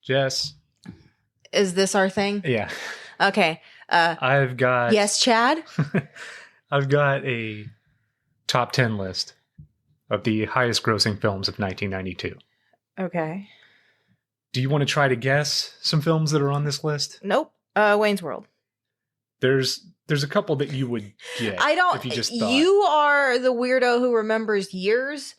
Jess. Is this our thing? Yeah. Okay. I've got... Yes, Chad? I've got a top 10 list of the highest grossing films of 1992. Okay. Do you want to try to guess some films that are on this list? Nope. Wayne's World. There's a couple that you would get. I don't... If you just thought. You are the weirdo who remembers years.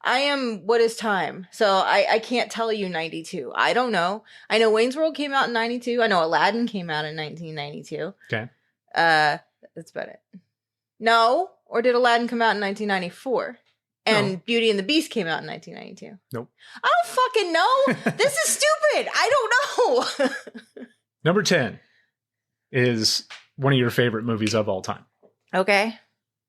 I am what is time. So I can't tell you 92. I don't know. I know Wayne's World came out in 92. I know Aladdin came out in 1992. Okay. That's about it. No. Or did Aladdin come out in 1994? And no. Beauty and the Beast came out in 1992. Nope. I don't fucking know. This is stupid. I don't know. Number 10 is one of your favorite movies of all time. Okay.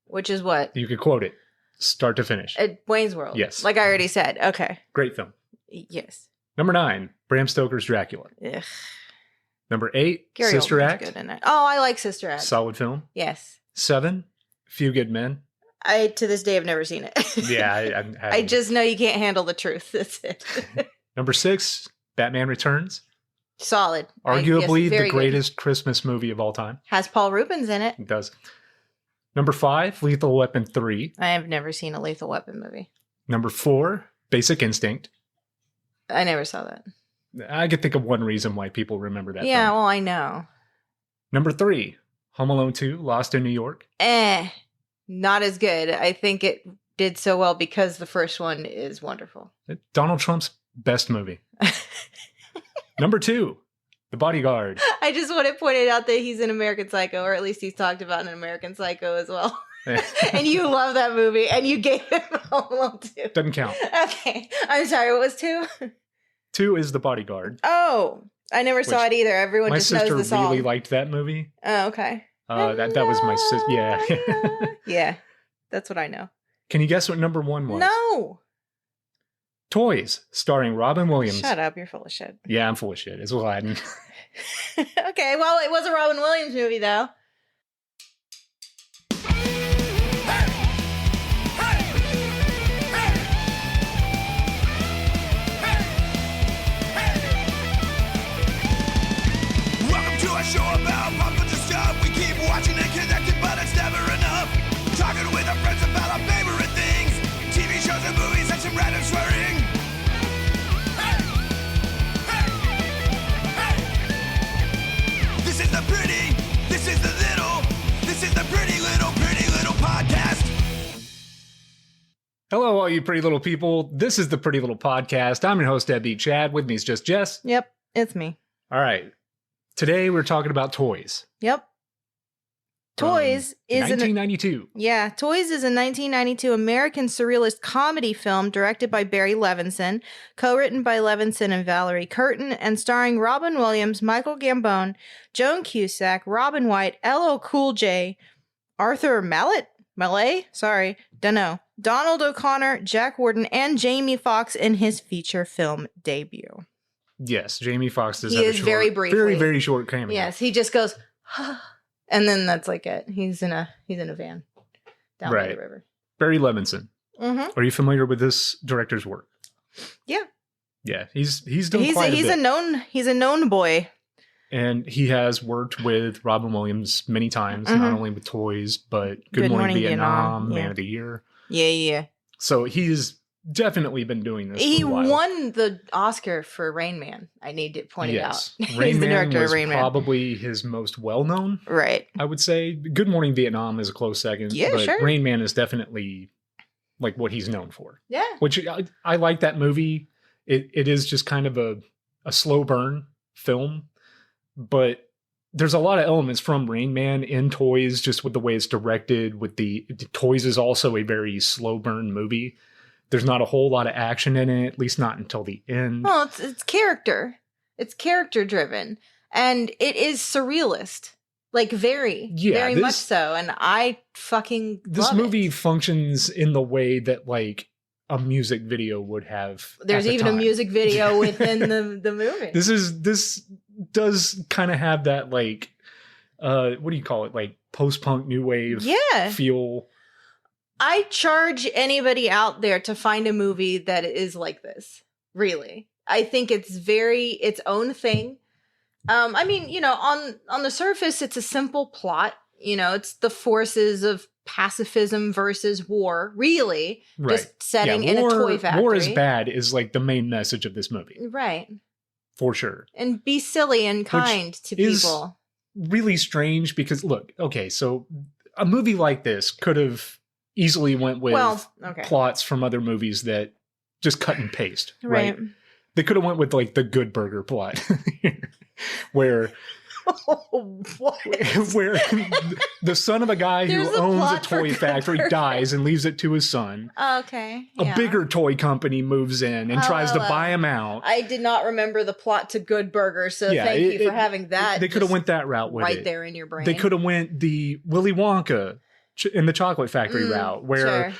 Which is what? You could quote it. Start to finish. Wayne's World. Yes. Like I already said. Okay. Great film. Yes. Number 9, Bram Stoker's Dracula. Ugh. Number 8, Gary Sister Oldman's Act. Good in it. Oh, I like Sister Act. Solid film. Yes. 7, Few Good Men. I, to this day, have never seen it. Yeah. I just know you can't handle the truth. That's it. Number 6, Batman Returns. Solid. Arguably the greatest Christmas movie of all time. Has Paul Rubens in it. It does. Number 5, Lethal Weapon 3. I have never seen a Lethal Weapon movie. Number 4, Basic Instinct. I never saw that. I could think of one reason why people remember that. Yeah, film. well, I know. Number 3, Home Alone 2, Lost in New York. Not as good. I think it did so well because the first one is wonderful. Donald Trump's best movie. Number 2, The Bodyguard. I just want to point it out that he's an American Psycho, or at least he's talked about in American Psycho as well. And you love that movie, and you gave him Home Alone 2. Doesn't count. Okay. I'm sorry, what was 2? 2 is The Bodyguard. Oh, I never saw it either. Everyone just knows the song. My sister really liked that movie. Oh, okay. That was my sister. Yeah. Yeah, that's what I know. Can you guess what number 1 was? No. Toys, starring Robin Williams. Shut up, you're full of shit. Yeah, I'm full of shit. It's Aladdin. Okay, well, it was a Robin Williams movie, though. Welcome to our show about pop culture stuff. We keep watching and connected, but it's never enough. Talking with our friends about our favorite things. TV shows and movies and some random swearing. This is the pretty, this is the little, this is the pretty little podcast. Hello, all you pretty little people. This is the Pretty Little Podcast. I'm your host, Deadbeat Chad. With me is just Jess. Yep, it's me. All right. Today we're talking about Toys. Yep. Toys is 1992. Toys is a 1992 American surrealist comedy film directed by Barry Levinson, co-written by Levinson and Valerie Curtin, and starring Robin Williams, Michael Gambon, Joan Cusack, Robin White, LL Cool J, Arthur Mallet? Sorry, dunno. Donald O'Connor, Jack Warden, and Jamie Foxx in his feature film debut. Yes, Jamie Foxx does he have is a short, very briefly. very, very short cameo. Yes, he just goes, and then that's like it. He's in a van down by the river. Barry Levinson. Mm-hmm. Are you familiar with this director's work? Yeah. Yeah, he's done quite a bit. He's a known boy. And he has worked with Robin Williams many times, not only with Toys, but Good Morning Vietnam, Man of the Year. Yeah. So he's definitely been doing this He for a while. won the Oscar for Rain Man. I need to point it out. Rain He's the Man director was of Rain Man. probably his most well-known. Right. I would say Good Morning Vietnam is a close second. Yeah, but sure. Rain Man is definitely like what he's known for. Yeah. Which I like that movie. It is just kind of a slow burn film, but there's a lot of elements from Rain Man in Toys, just with the way it's directed. With the Toys is also a very slow burn movie. There's not a whole lot of action in it, at least not until the end. Well, it's character. It's character driven, and it is surrealist, like very much so. And I fucking this movie functions in the way that like a music video would have. There's even a music video within the movie. This does kind of have that like what do you call it, like post-punk new wave feel. I charge anybody out there to find a movie that is like this. Really, I think it's its own thing. I mean, on the surface, it's a simple plot. It's the forces of pacifism versus war, really. Right. Just setting in a toy factory. War is bad is like the main message of this movie. Right. For sure. And be silly and kind to people. Really strange because, look, okay, so a movie like this could have easily went with plots from other movies that just cut and paste. Right. They could have went with like the Good Burger plot where where the son of a guy who owns a toy factory dies and leaves it to his son. Okay. Yeah. A bigger toy company moves in and tries to buy him out. I did not remember the plot to Good Burger, so thank you for having that. They could have went that route with right there in your brain. They could have went the Willy Wonka in the chocolate factory route where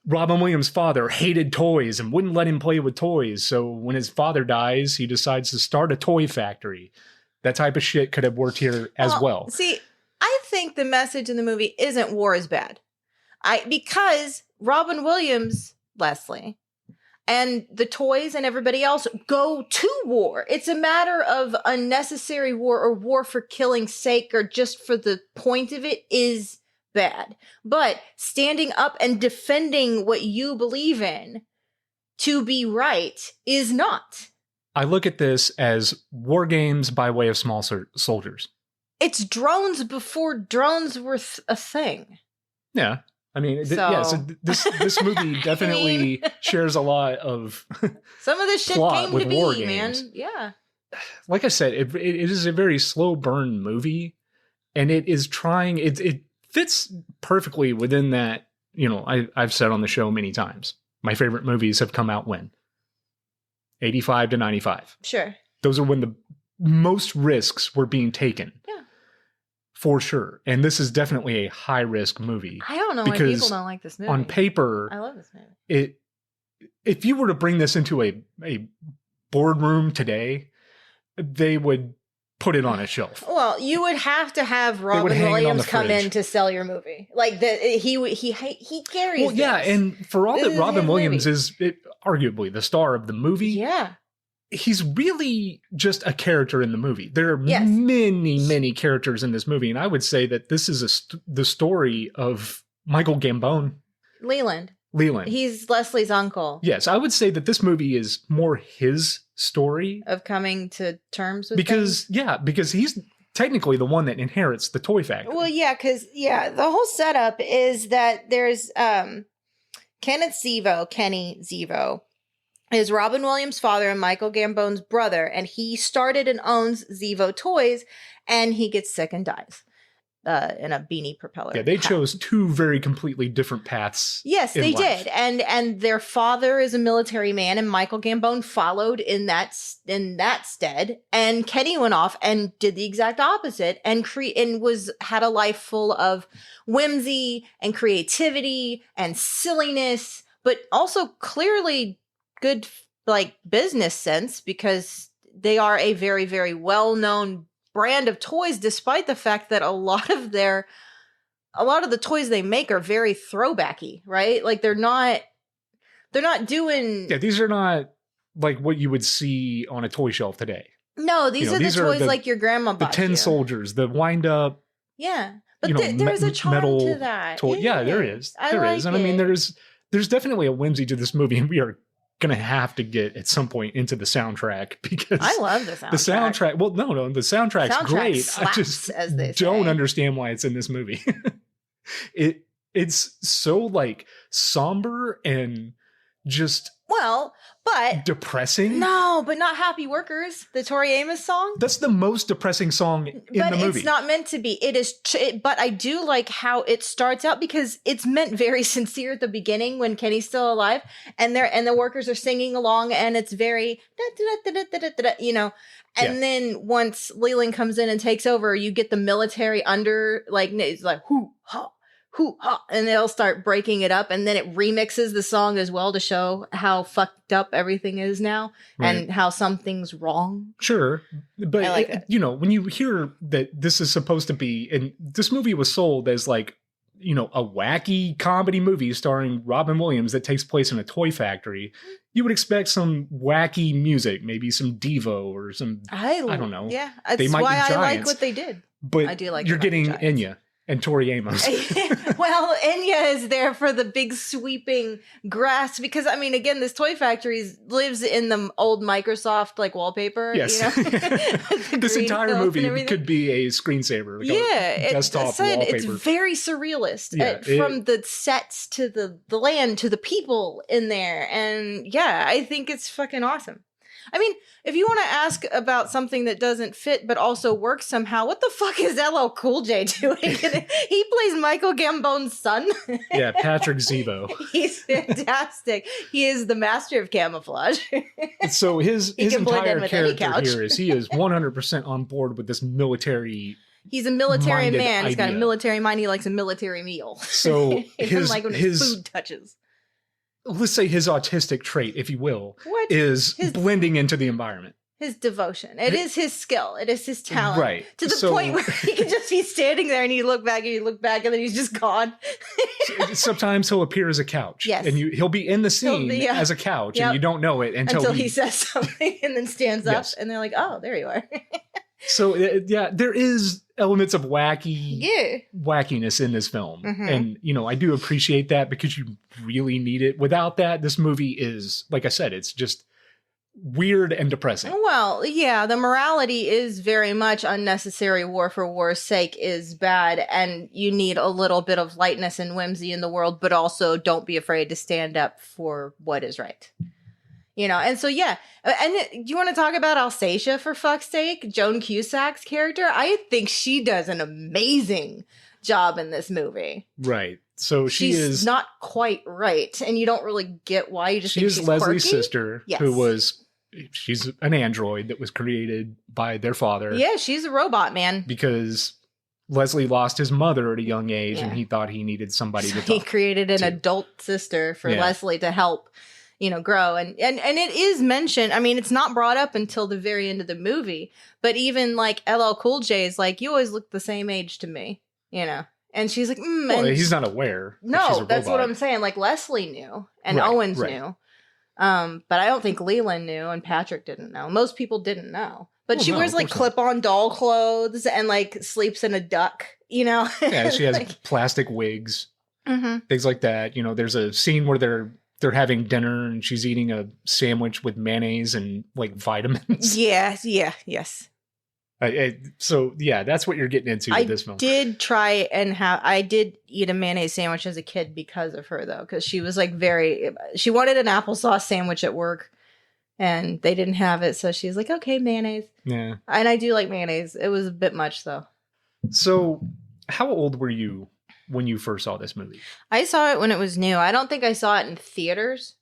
Robin Williams' father hated toys and wouldn't let him play with toys. So when his father dies, he decides to start a toy factory. That type of shit could have worked here as well. See, I think the message in the movie isn't war is bad. Because Robin Williams, Leslie, and the toys and everybody else go to war. It's a matter of unnecessary war or war for killing's sake or just for the point of it is bad. But standing up and defending what you believe in to be right is not. I look at this as war games by way of small soldiers. It's drones before drones were a thing. Yeah. I mean, so this movie definitely shares a lot of some of this shit came to be, man. Yeah. Like I said, it is a very slow burn movie, and it is trying. It fits perfectly within that. I've said on the show many times, my favorite movies have come out when 85 to 95. Sure. Those are when the most risks were being taken. Yeah. For sure. And this is definitely a high risk movie. I don't know why people don't like this movie. On paper, I love this movie. If you were to bring this into a boardroom today, they would put it on a shelf. Well, you would have to have Robin Williams come in to sell your movie. Like he carries. Well, yeah, and for all that Robin Williams is arguably the star of the movie. Yeah. He's really just a character in the movie. There are many, many characters in this movie, and I would say that this is the story of Michael Gambon. Leland. He's Leslie's uncle. Yes, I would say that this movie is more his story of coming to terms with things. Because he's technically the one that inherits the toy factory. Well, the whole setup is that there's Kenny Zivo is Robin Williams' father and Michael Gambon's brother, and he started and owns Zivo Toys, and he gets sick and dies in a beanie propeller. Yeah, they chose two very completely different paths. Yes, they did, and their father is a military man, and Michael Gambon followed in that stead, and Kenny went off and did the exact opposite, and had a life full of whimsy and creativity and silliness, but also clearly good business sense, because they are a very, very well-known brand of toys, despite the fact that a lot of the toys they make are very throwbacky, right? Like they're not doing. Yeah, these are not like what you would see on a toy shelf today. No, these are the toys like your grandma bought. The tin soldiers, the wind up. Yeah, but there's a charm to that. Toy. Yeah, there is. There is, and I mean, there's definitely a whimsy to this movie, and we are gonna have to get at some point into the soundtrack, because I love the soundtrack. The soundtrack. Well, no, the soundtrack's great. Slaps, I just as they don't understand why it's in this movie. It's so somber and just but depressing. No, but not Happy Workers, the Tori Amos song. That's the most depressing song in the movie. But it's not meant to be. It is. But I do like how it starts out, because it's meant very sincere at the beginning when Kenny's still alive, and the workers are singing along, and it's very And then once Leland comes in and takes over, you get the military under it's like hoo ha. And they'll start breaking it up, and then it remixes the song as well to show how fucked up everything is now, and how something's wrong. Sure, but I like when you hear that this is supposed to be, and this movie was sold as a wacky comedy movie starring Robin Williams that takes place in a toy factory, you would expect some wacky music, maybe some Devo or some, I don't know. Yeah, They that's might be why I like giants, what they did. but I do like you're the Mighty getting Giants. Enya and Tori Amos. Well, Enya is there for the big sweeping grass because, I mean, again, this toy factory lives in the old Microsoft like wallpaper. Yes. You know? This Green entire hills and movie everything. could be a screensaver. Like a desktop it's wallpaper. very surrealist. Yeah, From the sets to the land to the people in there. And yeah, I think it's fucking awesome. I mean, if you want to ask about something that doesn't fit but also works somehow, what the fuck is LL Cool J doing? He plays Michael Gambone's son. Yeah, Patrick Zebo. He's fantastic. He is the master of camouflage. So his can blend in entire with any character couch. here is he is 100% on board with this military. He's a military minded man. He's got a idea. military mind. He likes a military meal. So He doesn't like when his his food touches. let's say his autistic trait, if you will, What? is His- blending into the environment. His devotion. It is his skill. It is his talent. Right. To the So- point where he can just be standing there and you look back and you look back and then he's just gone. Sometimes he'll appear as a couch. Yes. And he'll be in the scene be, as a couch, Yep. and you don't know it until Until he says something and then stands up Yes. and they're like, oh, there you are. So yeah, there is elements of Yeah. wackiness in this film. Mhm. And, I do appreciate that because you really need it. Without that, this movie is, like I said, it's just weird and depressing. Well, yeah, the morality is very much unnecessary war for war's sake is bad, and you need a little bit of lightness and whimsy in the world, but also don't be afraid to stand up for what is right. And so, yeah. And you want to talk about Alsatia, for fuck's sake? Joan Cusack's character? I think she does an amazing job in this movie. Right. So She's not quite right, and you don't really get why. You just she think is she's Leslie's quirky. sister, Yes. she's an android that was created by their father. Yeah, she's a robot, man. Because Leslie lost his mother at a young age, and Yeah. he thought he needed somebody to He talk. created an to. adult sister for Yeah. Leslie to help, grow. And it is mentioned. I mean, it's not brought up until the very end of the movie, but even like LL Cool J is like, you always look the same age to me, And she's like, Well, and he's not aware. that she's no, a that's what robot. I'm saying. Like Leslie knew and Right, Owens right. knew. But I don't think Leland knew and Patrick didn't know. Most people didn't know. But Well, she no, wears of like course not. clip-on doll clothes and like sleeps in a duck, Yeah, she has Like, plastic wigs, mhm. things like that. There's a scene where they're having dinner and she's eating a sandwich with mayonnaise and like vitamins. Yes. So yeah, that's what you're getting into I with this film. I did eat a mayonnaise sandwich as a kid because of her though, because she was like she wanted an applesauce sandwich at work and they didn't have it. So she was like, okay, mayonnaise. Yeah. And I do like mayonnaise. It was a bit much though. So how old were you when you first saw this movie? I saw it when it was new. I don't think I saw it in theaters,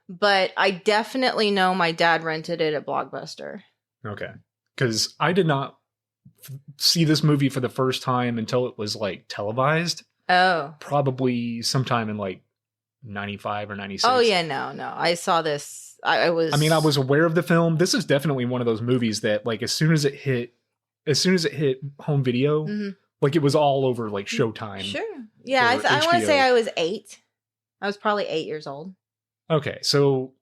but I definitely know my dad rented it at Blockbuster. Okay. Because I did not see this movie for the first time until it was like televised, Oh. probably sometime in like 95 or 96. Oh yeah, no. I saw this. I was aware of the film. This is definitely one of those movies that like as soon as it hit home video, Mhm. like it was all over like Showtime. Sure. Yeah, or I want to say HBO. I was 8. I was probably 8 years old. Okay, so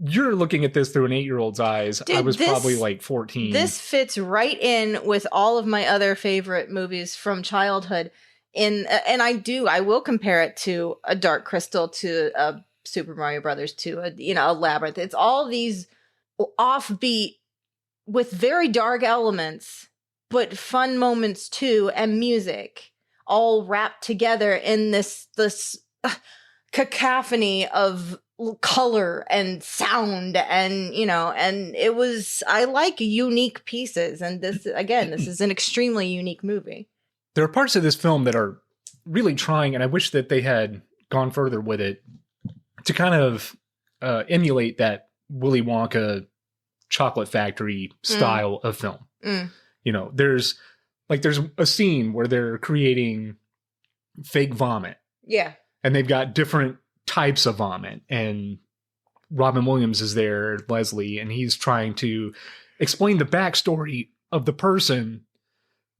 you're looking at this through an 8-year-old's eyes. I Dude, was this- probably like 14. This fits right in with all of my other favorite movies from childhood. And I will compare it to a Dark Crystal, to a Super Mario Brothers, to a Labyrinth. It's all these offbeat with very dark elements, but fun moments too, and music all wrapped together in this cacophony of color and sound and it was, I like unique pieces, and this is an extremely unique movie. There are parts of this film that are really trying, and I wish that they had gone further with it, to kind of emulate that Willy Wonka chocolate factory style of film. There's a scene where they're creating fake vomit, Yeah. and they've got different types of vomit, and Robin Williams is there, Leslie, and he's trying to explain the backstory of the person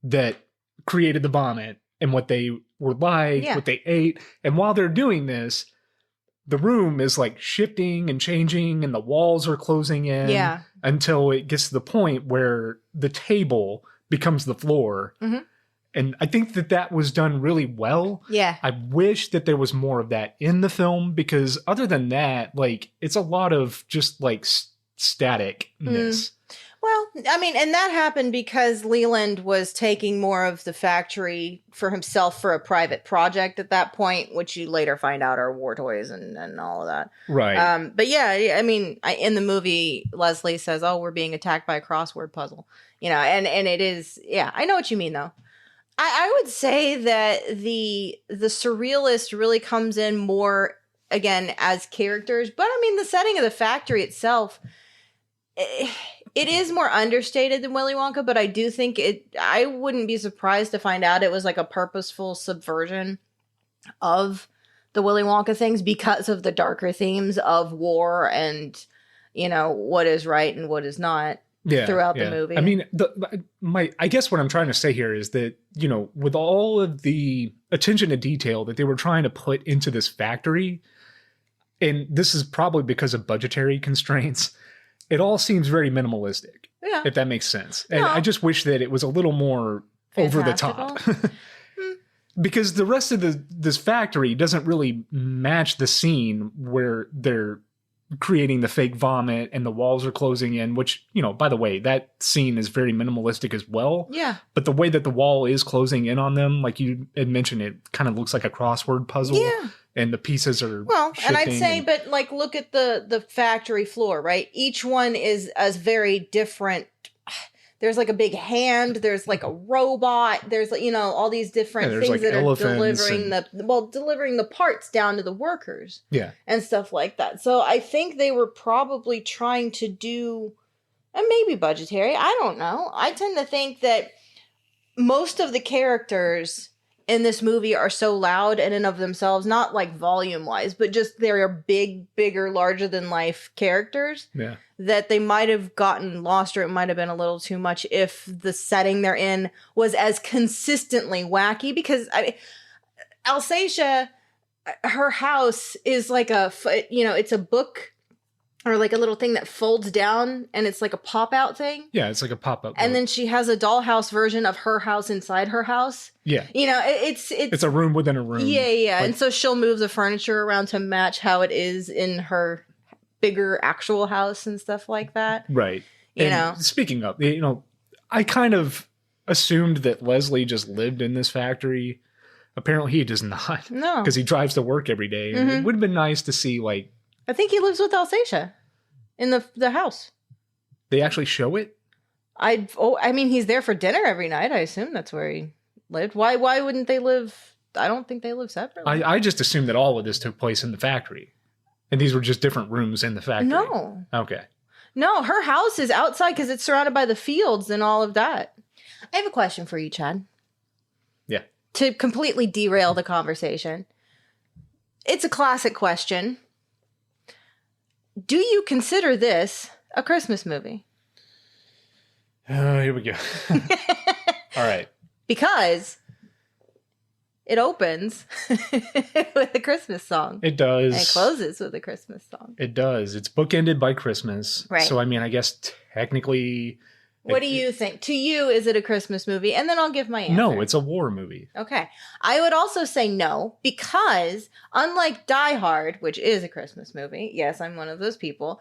that created the vomit and what they were like, Yeah. what they ate. And while they're doing this, the room is like shifting and changing and the walls are closing in until it gets to the point where the table becomes the floor. Mm-hmm. And I think that was done really well. Yeah. I wish that there was more of that in the film, because other than that, like, it's a lot of just like staticness. Well, I mean, and that happened because Leland was taking more of the factory for himself for a private project at that point, which you later find out are war toys and all of that. Right. But yeah, I mean, in the movie, Leslie says, "Oh, we're being attacked by a crossword puzzle," and it is. Yeah, I know what you mean, though. I would say that the surrealist really comes in more again as characters, but I mean, the setting of the factory itself. It is more understated than Willy Wonka, but I do think I wouldn't be surprised to find out it was like a purposeful subversion of the Willy Wonka things because of the darker themes of war and, what is right and what is not throughout the movie. I mean, I guess what I'm trying to say here is that, with all of the attention to detail that they were trying to put into this factory, and this is probably because of budgetary constraints, it all seems very minimalistic, if that makes sense. And I just wish that it was a little more over the top. Because the rest of this factory doesn't really match the scene where they're creating the fake vomit and the walls are closing in, which, by the way, that scene is very minimalistic as well. Yeah. But the way that the wall is closing in on them, like you had mentioned, it kind of looks like a crossword puzzle. Yeah. And the pieces are and I'd say, but like, look at the factory floor, right? Each one is as very different. There's like a big hand. There's like a robot. There's all these different things like that are delivering delivering the parts down to the workers. Yeah. And stuff like that. So I think they were probably trying to do, and maybe budgetary, I don't know. I tend to think that most of the characters in this movie are so loud in and of themselves, not like volume wise, but just they're bigger, larger than life characters. Yeah. That they might have gotten lost, or it might have been a little too much if the setting they're in was as consistently wacky. Because Alsatia, her house is like it's a book or like a little thing that folds down, and it's like a pop-out thing. Yeah, it's like a pop-up. And then she has a dollhouse version of her house inside her house. Yeah. It's a room within a room. Yeah. Like, and so she'll move the furniture around to match how it is in her bigger actual house and stuff like that. Right. Speaking of, I kind of assumed that Leslie just lived in this factory. Apparently he does not. No. Because he drives to work every day. And it would have been nice to see, like, I think he lives with Alsatia in the house. They actually show it? I mean, he's there for dinner every night. I assume that's where he lived. Why wouldn't they live? I don't think they live separately. I just assumed that all of this took place in the factory. And these were just different rooms in the factory. No. Okay. No, her house is outside because it's surrounded by the fields and all of that. I have a question for you, Chad. Yeah. To completely derail the conversation. It's a classic question. Do you consider this a Christmas movie? Here we go. All right. Because it opens with a Christmas song. It does. And it closes with a Christmas song. It does. It's bookended by Christmas. Right. So, I mean, I guess technically... What do you think? To you, is it a Christmas movie? And then I'll give my answer. No, it's a war movie. Okay. I would also say no, because unlike Die Hard, which is a Christmas movie, yes, I'm one of those people,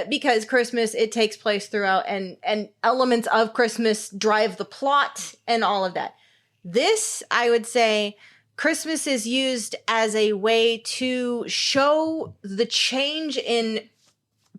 because Christmas, it takes place throughout, and elements of Christmas drive the plot and all of that. This, I would say, Christmas is used as a way to show the change in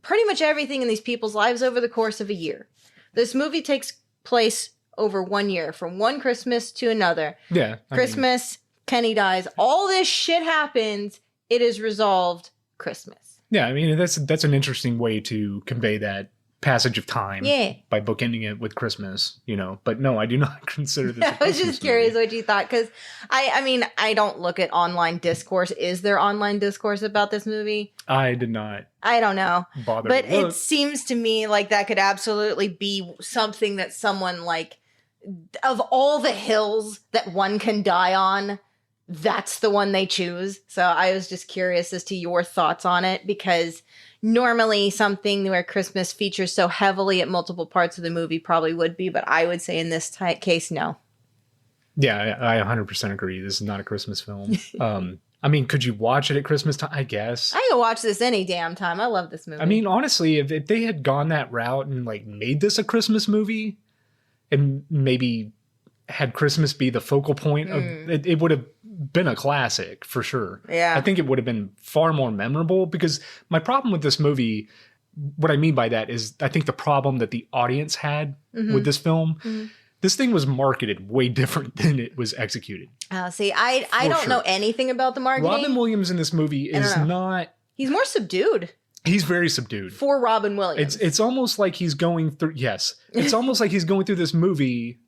pretty much everything in these people's lives over the course of a year. This movie takes place over 1 year, from one Christmas to another. Yeah. Christmas, Kenny dies, all this shit happens, it is resolved, Christmas. Yeah, I mean, that's an interesting way to convey that passage of time. Yeah. By bookending it with Christmas, But no, I do not consider this a Christmas I was just curious movie. what you thought, because I mean, I don't look at online discourse. Is there online discourse about this movie? I did not I don't know. bother But to look. it seems to me like that could absolutely be something that someone, like, of all the hills that one can die on, that's the one they choose. So I was just curious as to your thoughts on it, because normally something where Christmas features so heavily at multiple parts of the movie probably would be, but I would say in this case, no. Yeah, I 100% agree. This is not a Christmas film. I mean, could you watch it at Christmas time? I guess. I can watch this any damn time. I love this movie. I mean, honestly, if they had gone that route and like made this a Christmas movie and maybe had Christmas be the focal point of it, it would have been a classic for sure. Yeah. I think it would have been far more memorable, because my problem with this movie, what I mean by that is I think the problem that the audience had with this film, this thing was marketed way different than it was executed. See, I don't know anything about the marketing. Robin Williams in this movie is not... He's more subdued. He's very subdued. For Robin Williams. It's almost like he's going through... Yes. It's almost like he's going through this movie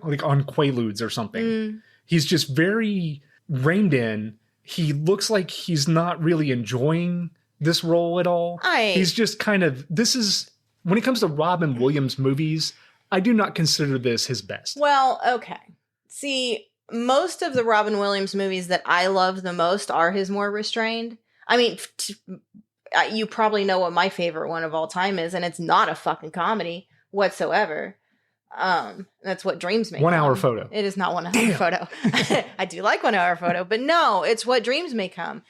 like on Quaaludes or something. He's just very reined in. He looks like he's not really enjoying this role at all. He's just kind of... This is... When it comes to Robin Williams movies, I do not consider this his best. Well, okay. See, most of the Robin Williams movies that I love the most are his more restrained. I mean, you probably know what my favorite one of all time is, and it's not a fucking comedy whatsoever. That's What Dreams May 1 Come. Hour Photo. It is not 1 Hour Photo. I do like 1 Hour Photo, but no, it's What Dreams May Come.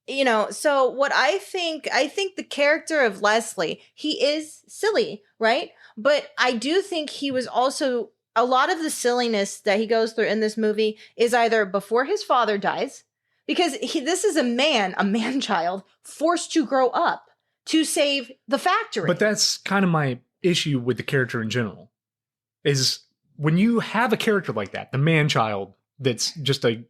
You know, so what I think the character of Leslie, he is silly, right? But I do think he was also, a lot of the silliness that he goes through in this movie is either before his father dies, because this is a man-child forced to grow up to save the factory. But that's kind of my issue with the character in general, is when you have a character like that, the man-child that's just an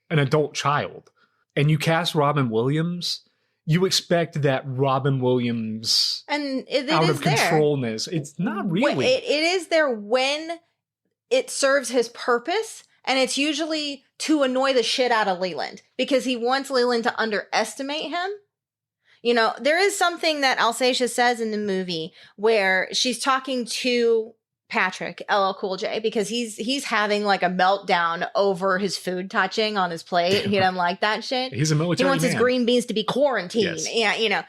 adult child, and you cast Robin Williams, you expect that Robin Williams and it out is of controlness. It's not really. It is there when it serves his purpose, and it's usually to annoy the shit out of Leland, because he wants Leland to underestimate him. You know, there is something that Alsacia says in the movie where she's talking to Patrick, LL Cool J, because he's having like a meltdown over his food touching on his plate. He doesn't like that shit. He's a military He wants his man. green beans to be quarantined. Yes. Yeah, you know.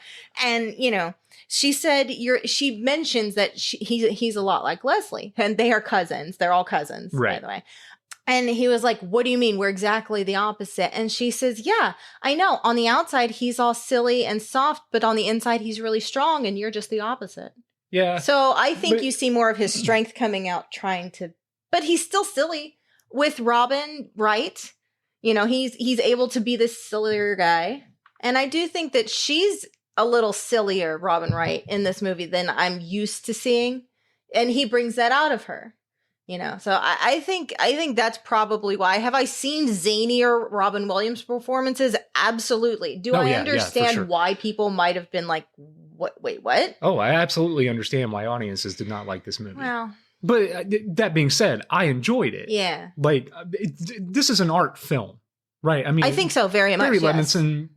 And, you know, she said she mentions that he's a lot like Leslie, and they are cousins. They're all cousins, right, by the way. And he was like, what do you mean? We're exactly the opposite. And she says, yeah, I know. On the outside, he's all silly and soft, but on the inside, he's really strong, and you're just the opposite. Yeah. So I think you see more of his strength coming out but he's still silly with Robin, right? You know, he's able to be this sillier guy. And I do think that she's a little sillier, Robin Wright, in this movie than I'm used to seeing. And he brings that out of her, you know? So I think that's probably why. Have I seen zanier Robin Williams performances? Absolutely. Do I understand why people might have been like, what? Wait, what? Oh, I absolutely understand why audiences did not like this movie. Well, but that being said, I enjoyed it. Yeah. Like, this is an art film, right? I mean, I think so, very much. Barry Levinson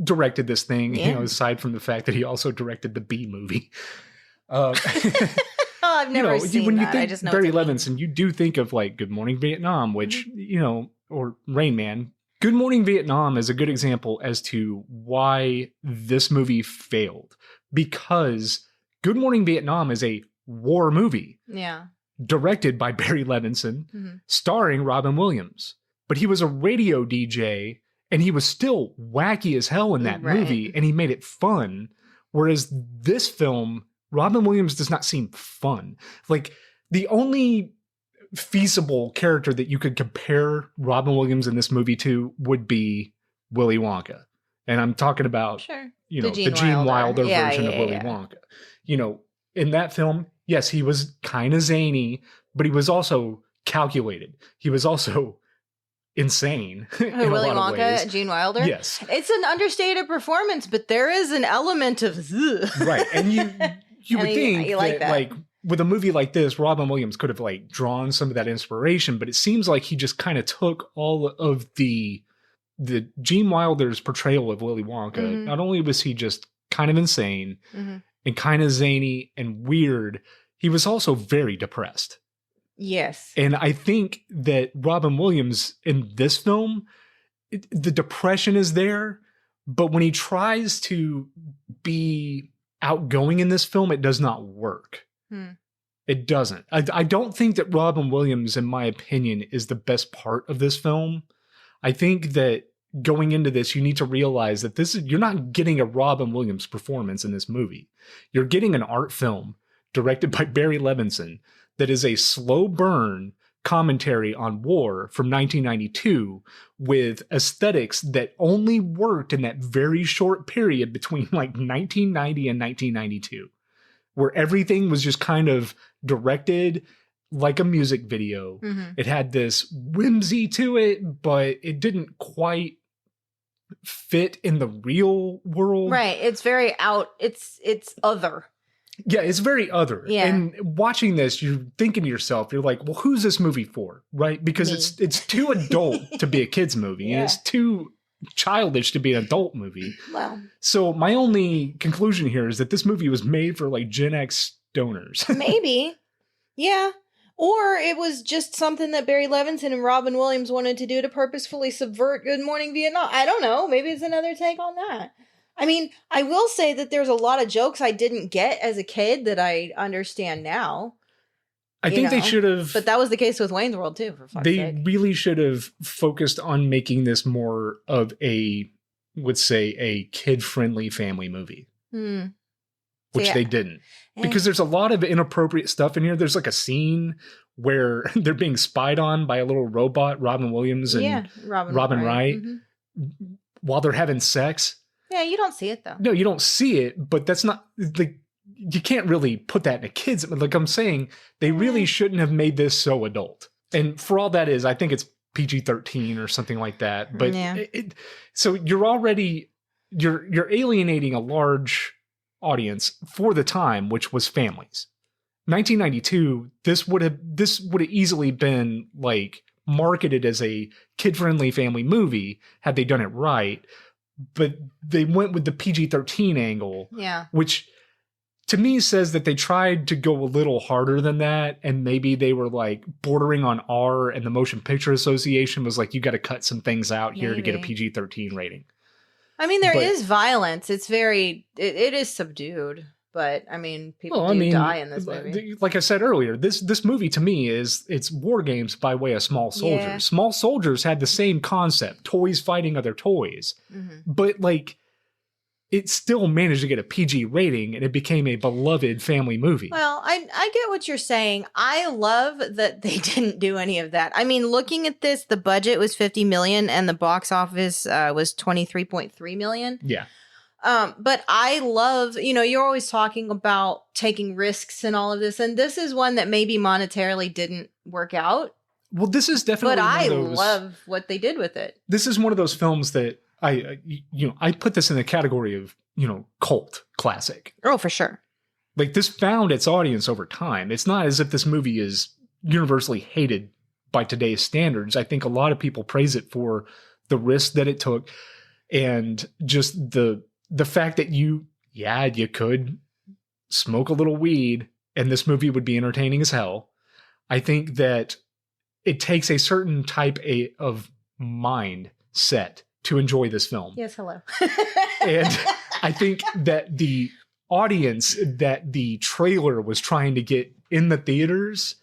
directed this thing, Yeah. you know, aside from the fact that he also directed the Bee movie. Oh, I've never seen when that. you think I just know Barry it's a meme. Levinson, you do think of like Good Morning Vietnam, which, you know, or Rain Man. Good Morning Vietnam is a good example as to why this movie failed, because Good Morning Vietnam is a war movie. Yeah. Directed by Barry Levinson, starring Robin Williams. But he was a radio DJ, and he was still wacky as hell in that movie, and he made it fun. Whereas this film, Robin Williams does not seem fun. Like, the only feasible character that you could compare Robin Williams in this movie to would be Willy Wonka. And I'm talking about, you know, the Gene Wilder version of Willy Wonka. You know, in that film, yes, he was kind of zany, but he was also calculated. He was also insane. In Willy a lot of Wonka, ways. Gene Wilder? Yes. It's an understated performance, but there is an element of right. And you would think like that, like, with a movie like this, Robin Williams could have like drawn some of that inspiration, but it seems like he just kind of took all of the Gene Wilder's portrayal of Willy Wonka. Not only was he just kind of insane and kind of zany and weird, he was also very depressed. Yes. And I think that Robin Williams in this film, the depression is there, but when he tries to be outgoing in this film, it does not work. It doesn't. I don't think that Robin Williams, in my opinion, is the best part of this film. I think that going into this, you need to realize that you're not getting a Robin Williams performance in this movie. You're getting an art film directed by Barry Levinson that is a slow burn commentary on war from 1992 with aesthetics that only worked in that very short period between like 1990 and 1992, where everything was just kind of directed like a music video. It had this whimsy to it, but it didn't quite fit in the real world. Right. It's very it's other. Yeah, it's very other. Yeah. And watching this, you're thinking to yourself, you're like, well, who's this movie for? Right? Because it's too adult to be a kid's movie, and it's too childish to be an adult movie. Well, so my only conclusion here is that this movie was made for like Gen X stoners. maybe. Yeah. Or it was just something that Barry Levinson and Robin Williams wanted to do to purposefully subvert Good Morning Vietnam. I don't know. Maybe it's another take on that. I mean, I will say that there's a lot of jokes I didn't get as a kid that I understand now. I think they should have. But that was the case with Wayne's World too, for fuck's sake. They really should have focused on making this more of a kid-friendly family movie. Which they didn't. Because there's a lot of inappropriate stuff in here. There's like a scene where they're being spied on by a little robot, Robin Williams and Robin Wright, while they're having sex. Yeah, you don't see it though. No, you don't see it, but that's not like, you can't really put that in a kid's. Like I'm saying, they really shouldn't have made this so adult. And for all that is, I think it's PG-13 or something like that. But so you're already, you're alienating a large audience for the time, which was families. 1992, this would have easily been like marketed as a kid-friendly family movie had they done it right. But they went with the PG-13 angle, which to me says that they tried to go a little harder than that, and maybe they were like bordering on R, and the Motion Picture Association was like, you got to cut some things out here to get a PG-13 rating. I mean, there is violence. It's it is subdued, but I mean, people die in this movie. Like I said earlier, this movie to me it's war games by way of Small Soldiers. Yeah. Small Soldiers had the same concept, toys fighting other toys, but like it still managed to get a PG rating, and it became a beloved family movie. Well, I get what you're saying. I love that they didn't do any of that. I mean, looking at this, the budget was $50 million and the box office was $23.3 million. Yeah. But I love, you're always talking about taking risks and all of this, and this is one that maybe monetarily didn't work out. Well, this is definitely But I love what they did with it. This is one of those films that I put this in the category of, cult classic. Oh, for sure. Like, this found its audience over time. It's not as if this movie is universally hated by today's standards. I think a lot of people praise it for the risk that it took, and just the fact that you could smoke a little weed and this movie would be entertaining as hell. I think that it takes a certain type of mindset to enjoy this film. Yes, hello. And I think that the audience that the trailer was trying to get in the theaters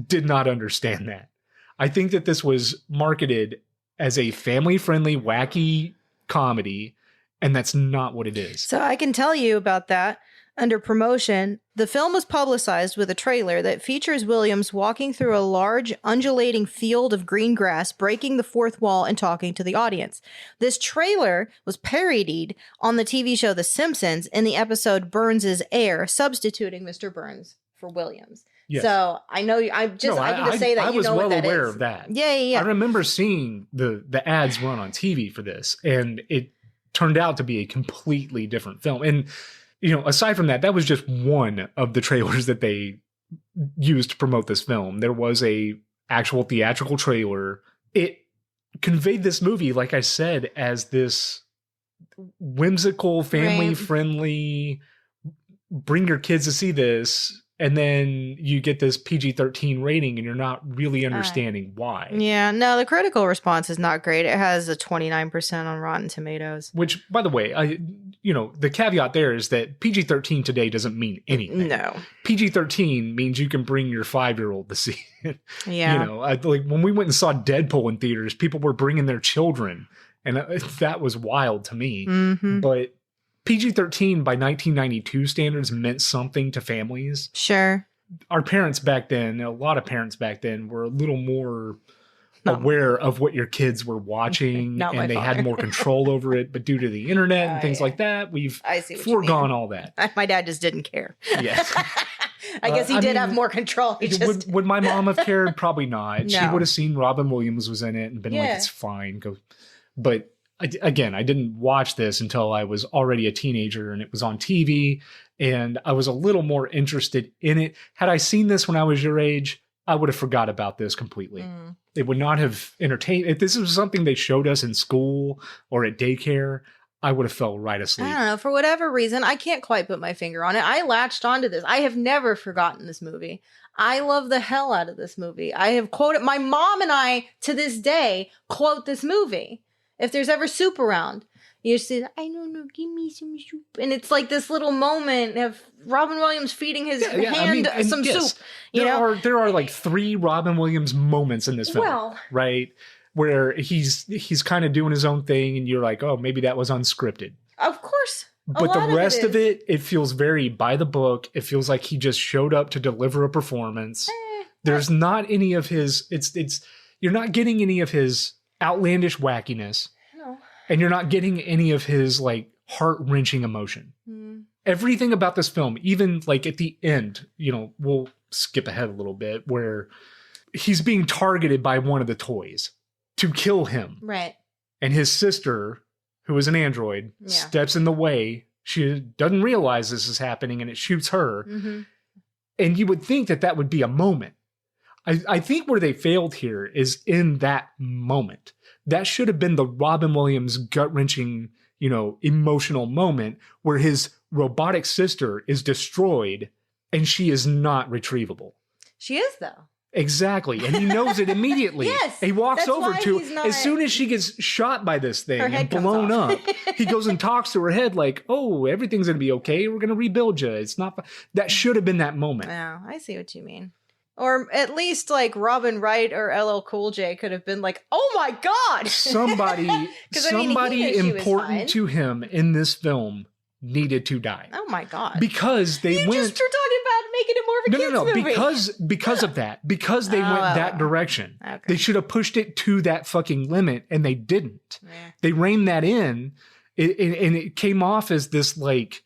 did not understand that. I think that this was marketed as a family-friendly, wacky comedy, and that's not what it is. So I can tell you about that. Under promotion, the film was publicized with a trailer that features Williams walking through a large, undulating field of green grass, breaking the fourth wall and talking to the audience. This trailer was parodied on the TV show The Simpsons in the episode Burns' Heir, substituting Mr. Burns for Williams. Yes. So I know I can just say that I you was know well what that aware is. of that. Yeah. I remember seeing the ads run on TV for this, and it turned out to be a completely different film. And aside from that, that was just one of the trailers that they used to promote this film. There was a actual theatrical trailer. It conveyed this movie, like I said, as this whimsical, family-friendly, bring your kids to see this And then you get this PG-13 rating and you're not really understanding why. Yeah, no, the critical response is not great. It has a 29% on Rotten Tomatoes. Which, by the way, the caveat there is that PG-13 today doesn't mean anything. No. PG-13 means you can bring your 5-year-old to see it. Yeah. Like when we went and saw Deadpool in theaters, people were bringing their children. And that was wild to me. Mm-hmm. But PG-13 by 1992 standards meant something to families. Sure. Our parents back then, a lot of parents back then, were a little more aware of what your kids were watching, and they had more control over it. But due to the internet and things like that, we've foregone all that. My dad just didn't care. Yes. I guess he did have more control. Would my mom have cared? Probably not. No. She would have seen Robin Williams was in it and been like, it's fine. Go. But again, I didn't watch this until I was already a teenager and it was on TV and I was a little more interested in it. Had I seen this when I was your age, I would have forgot about this completely. It would not have entertained. If this was something they showed us in school or at daycare, I would have fell right asleep. I don't know. For whatever reason, I can't quite put my finger on it. I latched onto this. I have never forgotten this movie. I love the hell out of this movie. I have quoted, my mom and I, to this day, quote this movie. If there's ever soup around, you just say, I don't know, give me some soup. And it's like this little moment of Robin Williams feeding his hand some soup. There are like 3 Robin Williams moments in this film, right? Where he's kind of doing his own thing and you're like, oh, maybe that was unscripted. Of course. But the rest of it feels very by the book. It feels like he just showed up to deliver a performance. There's not any of his, you're not getting any of his outlandish wackiness. No. And you're not getting any of his like heart-wrenching emotion. Everything about this film, even like at the end, we'll skip ahead a little bit where he's being targeted by one of the toys to kill him. Right. And his sister, who is an android, steps in the way. She doesn't realize this is happening and it shoots her. Mm-hmm. And you would think that would be a moment. I think where they failed here is in that moment. That should have been the Robin Williams gut-wrenching, emotional moment where his robotic sister is destroyed and she is not retrievable. She is, though. Exactly. And he knows it immediately. Yes. He walks over to her. As soon as she gets shot by this thing and blown up, he goes and talks to her head like, oh, everything's going to be okay. We're going to rebuild you. It's not. That should have been that moment. Yeah, I see what you mean. Or at least like Robin Wright or LL Cool J could have been like, oh my God. Somebody important to him in this film needed to die. Oh my God. Because they went. You just were talking about making it more of a kids movie. Because of that. Because they went that direction. Okay. They should have pushed it to that fucking limit and they didn't. Yeah. They reined that in and it came off as this like,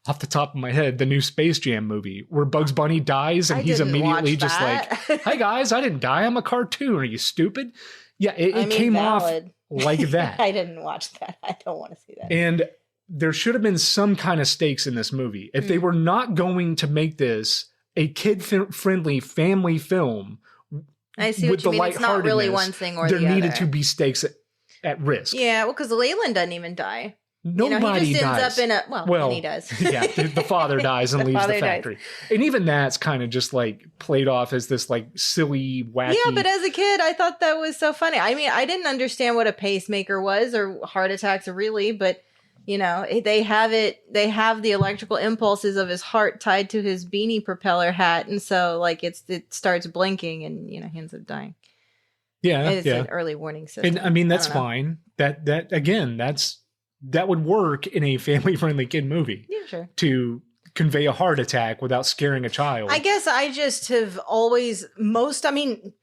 off the top of my head, the new Space Jam movie where Bugs Bunny dies and he's immediately just like, hey guys, I didn't die. I'm a cartoon. Are you stupid? Yeah, it came off like that. I didn't watch that. I don't want to see that. And there should have been some kind of stakes in this movie. If they were not going to make this a kid-friendly family film, I see what you mean. It's not really one thing or the other. There needed to be stakes at risk. Yeah, well, because Leyland doesn't even die. Nobody he just dies. ends up in well, he does. Yeah, the father dies and leaves the factory. Dies. And even that's kind of just like played off as this like silly, wacky. Yeah, but as a kid, I thought that was so funny. I mean, I didn't understand what a pacemaker was or heart attacks really, but they have the electrical impulses of his heart tied to his beanie propeller hat. And so like it starts blinking and, he ends up dying. Yeah. It's an early warning system. And I mean, that's fine. That again, that would work in a family-friendly kid movie. Yeah, sure. To convey a heart attack without scaring a child. I guess I just have always most of the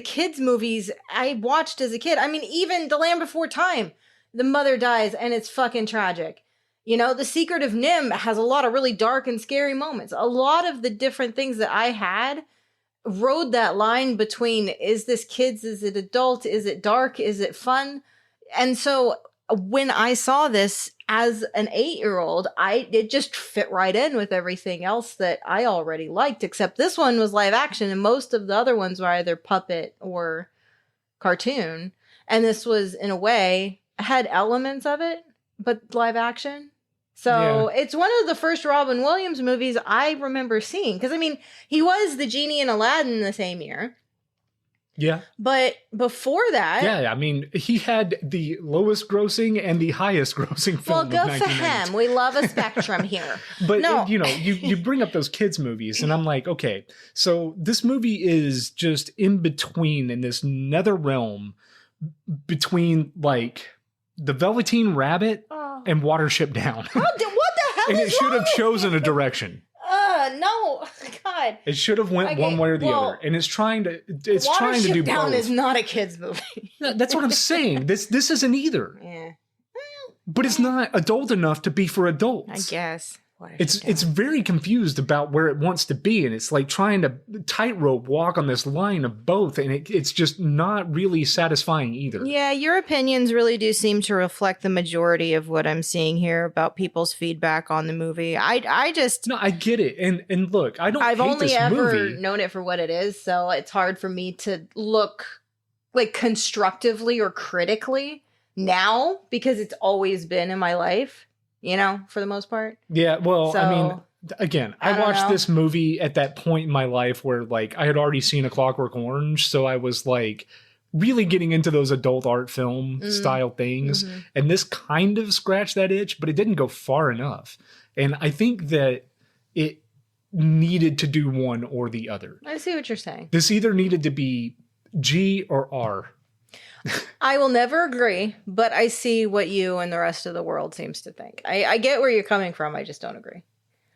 kids' movies I watched as a kid. I mean, even The Land Before Time, the mother dies and it's fucking tragic. The Secret of Nim has a lot of really dark and scary moments. A lot of the different things that I had rode that line between, is this kids? Is it adult? Is it dark? Is it fun? And so when I saw this as an 8-year-old, it just fit right in with everything else that I already liked, except this one was live action and most of the other ones were either puppet or cartoon. And this was, in a way, had elements of it, but live action. So it's one of the first Robin Williams movies I remember seeing. Because, I mean, he was the genie in Aladdin the same year. Yeah. But before that... Yeah, I mean, he had the lowest grossing and the highest grossing film Well, of good for 1992. him. We love a spectrum here. But, no. you know, you bring up those kids' movies, and I'm like, okay, so this movie is just in between, in this nether realm between, like, The Velveteen Rabbit and Watership Down. What the hell And is it should have wrong with chosen you? a direction. No, God. It should have went one way or the other, and it's trying to do Watership Down both. is not a kid's movie. That's what I'm saying. This isn't either. Yeah. But it's not adult enough to be for adults. I guess. It's very confused about where it wants to be, and it's like trying to tightrope walk on this line of both, and it's just not really satisfying either. Yeah, your opinions really do seem to reflect the majority of what I'm seeing here about people's feedback on the movie. I just No, I get it, and look, I've hate only this ever movie. Known it for what it is, so it's hard for me to look like constructively or critically now because it's always been in my life. You know, for the most part. Yeah, well, So, I mean, again, I watched this movie at that point in my life where, like, I had already seen A Clockwork Orange, so I was, like, really getting into those adult art film style things. Mm-hmm. And this kind of scratched that itch, but it didn't go far enough. And I think that it needed to do one or the other. I see what you're saying. This either needed to be G or R. I will never agree, but I see what you and the rest of the world seems to think. I get where you're coming from. I just don't agree.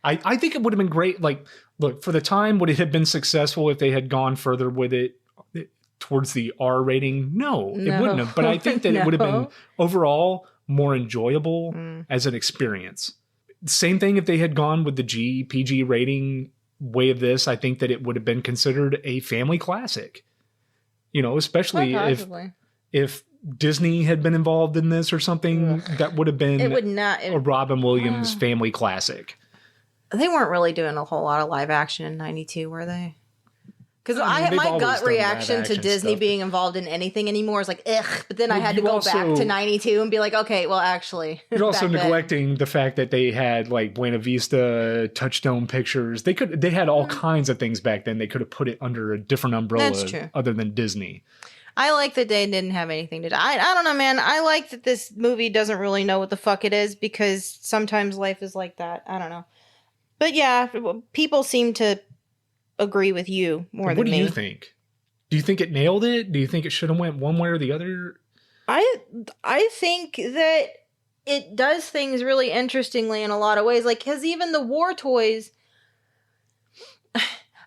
I think it would have been great. Like, look, for the time, would it have been successful if they had gone further with it towards the R rating? No, it wouldn't have. But I think that it would have been overall more enjoyable as an experience. Same thing if they had gone with the PG rating way of this. I think that it would have been considered a family classic. You know, especially if Disney had been involved in this or something, that would have been a Robin Williams family classic. They weren't really doing a whole lot of live action in 92, were they? Because my gut reaction to Disney being involved in anything anymore is like, ugh. But then I had to go back to 92 and be like, okay, well, actually. You're also neglecting the fact that they had like Buena Vista, Touchstone Pictures. They had all kinds of things back then. They could have put it under a different umbrella other than Disney. I like that they didn't have anything to do. I don't know, man. I like that this movie doesn't really know what the fuck it is because sometimes life is like that. I don't know. But yeah, people seem to agree with you more than me. What do you think? Do you think it nailed it? Do you think it should have went one way or the other? I think that it does things really interestingly in a lot of ways. Like, because even the war toys...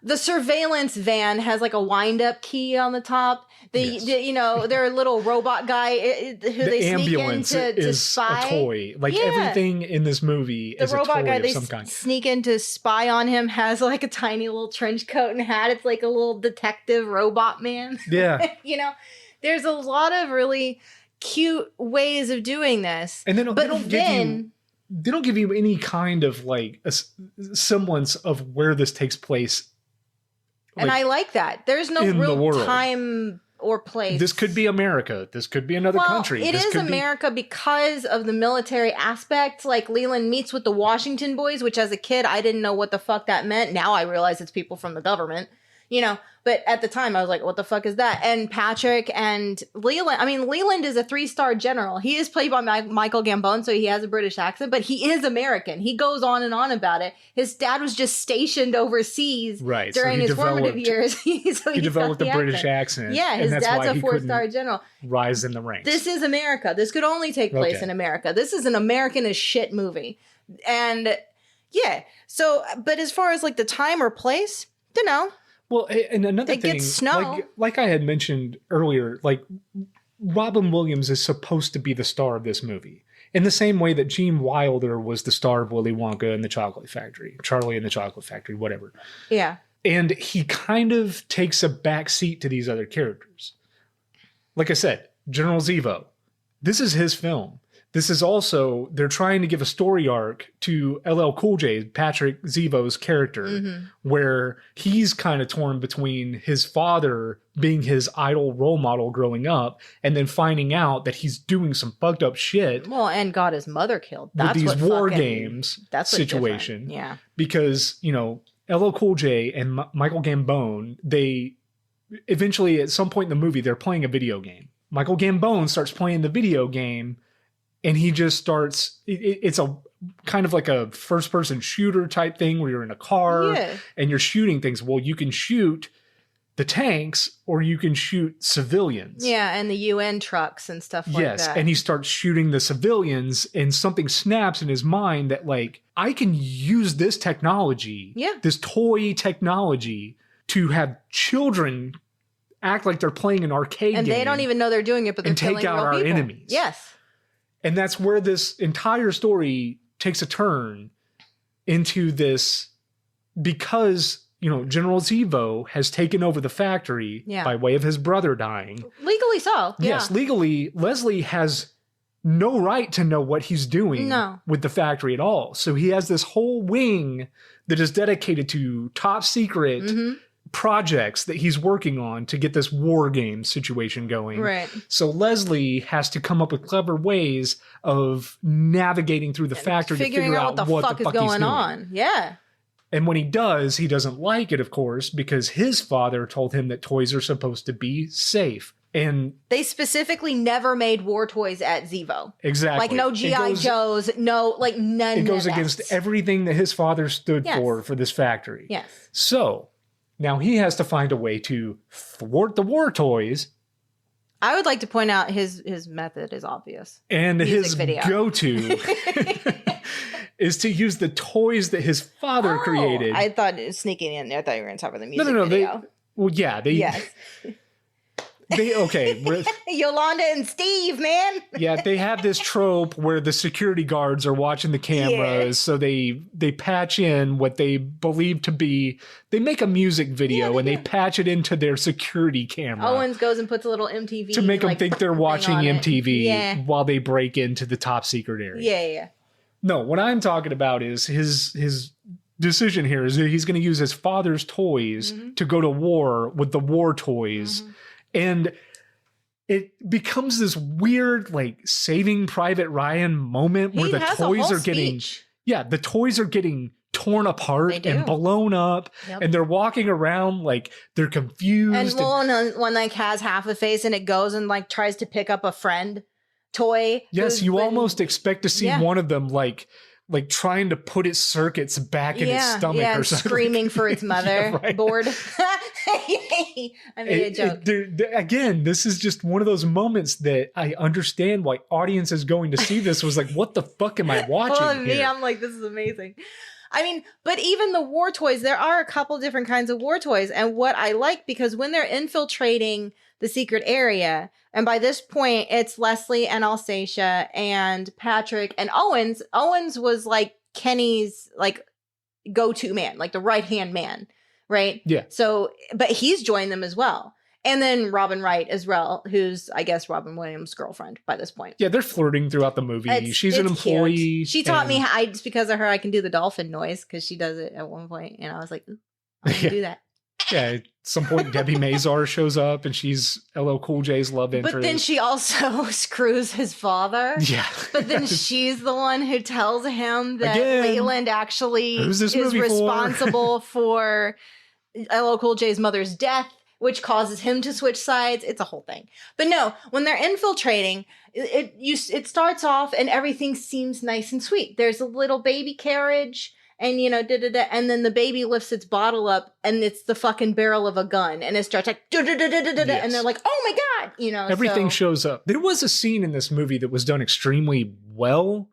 The surveillance van has like a wind-up key on the top. Their little robot guy who they sneak in to spy. A toy. Like everything in this movie is a toy of some kind. The robot guy they sneak in to spy on him has like a tiny little trench coat and hat. It's like a little detective robot man. Yeah. You know, there's a lot of really cute ways of doing this. And they don't give you any kind of like a semblance of where this takes place. And I like that. There's no real time or place. This could be America. This could be another country. It is America because of the military aspect. Like Leland meets with the Washington boys, which as a kid, I didn't know what the fuck that meant. Now I realize it's people from the government, you know. But at the time, I was like, what the fuck is that? And Patrick and Leland. I mean, Leland is a 3-star general. He is played by Michael Gambon, so he has a British accent, but he is American. He goes on and on about it. His dad was just stationed overseas during his formative years. He developed a British accent. Yeah, his dad's a 4-star general. Rise in the ranks. This is America. This could only take place in America. This is an American as shit movie. And yeah, so, but as far as like the time or place, don't know. Well, and another thing, gets snow. Like I had mentioned earlier, like Robin Williams is supposed to be the star of this movie. In the same way that Gene Wilder was the star of Willy Wonka and the Chocolate Factory, Charlie and the Chocolate Factory, whatever. Yeah. And he kind of takes a back seat to these other characters. Like I said, General Zemo. This is his film. this is also, they're trying to give a story arc to LL Cool J, Patrick Zevo's character, where he's kind of torn between his father being his idol role model growing up and then finding out that he's doing some fucked up shit. Well, and got his mother killed. That's with these war games situation. Yeah. Because, you know, LL Cool J and Michael Gambone, they eventually at some point in the movie, they're playing a video game. Michael Gambone starts playing the video game. And he just starts, it's a kind of like a first person shooter type thing where you're in a car and you're shooting things. Well, you can shoot the tanks or you can shoot civilians. Yeah, and the UN trucks and stuff like that. Yes, and he starts shooting the civilians and something snaps in his mind that like, I can use this technology, this toy technology to have children act like they're playing an arcade game. And they don't even know they're doing it, but they're killing real people. And take out our enemies. Yes. And that's where this entire story takes a turn into this, because, you know, General Zevo has taken over the factory by way of his brother dying. Legally so. Yes, legally, Leslie has no right to know what he's doing with the factory at all. So he has this whole wing that is dedicated to top secret projects that he's working on to get this war game situation going. Right. So Leslie has to come up with clever ways of navigating through the factory to figure out what the fuck is going on. Yeah. And when he does, he doesn't like it, of course, because his father told him that toys are supposed to be safe. And they specifically never made war toys at Zevo. Exactly. Like no G.I. Joes, no, like none of that. It goes against everything that his father stood for this factory. Yes. So now he has to find a way to thwart the war toys. I would like to point out his method is obvious. And his go-to is to use the toys that his father created. I thought it was sneaking in there. I thought you were going to talk about the music video. Yes. Yolanda and Steve, man. They have this trope where the security guards are watching the cameras, so they patch in what they believe to be, they make a music video and they patch it into their security camera. Owens goes and puts a little MTV to make them think they're watching MTV while they break into the top secret area. Yeah. No, what I'm talking about is his decision here is that he's going to use his father's toys to go to war with the war toys. And it becomes this weird, like, Saving Private Ryan moment where the toys are getting, the toys are getting torn apart and blown up, and they're walking around like they're confused. And one like has half a face and it goes and like tries to pick up a friend toy. Yes, you almost expect to see one of them like trying to put its circuits back in its stomach or something. Screaming for its mother. Bored. I made a joke. Again, this is just one of those moments that I understand why audiences going to see this was like, what the fuck am I watching here? I'm like, this is amazing. I mean, but even the war toys, there are a couple different kinds of war toys. And what I like, because when they're infiltrating the secret area, and by this point, it's Leslie and Alsacia and Patrick and Owens. Owens was like Kenny's like go-to man, like the right-hand man, right? Yeah. So, but he's joined them as well. And then Robin Wright as well, who's, I guess, Robin Williams' girlfriend by this point. Yeah, they're flirting throughout the movie. She's an employee. Cute. She taught me, just because of her, I can do the dolphin noise because she does it at one point. And I was like, ooh, I can do that. Yeah, at some point, Debbie Mazar shows up and she's LL Cool J's love interest. But then she also screws his father. Yeah. But then she's the one who tells him that Leyland actually is responsible for LL Cool J's mother's death, which causes him to switch sides. It's a whole thing. But no, when they're infiltrating, it starts off and everything seems nice and sweet. There's a little baby carriage. And, and then the baby lifts its bottle up and it's the fucking barrel of a gun. And it starts like, and they're like, oh my God, Everything shows up. There was a scene in this movie that was done extremely well.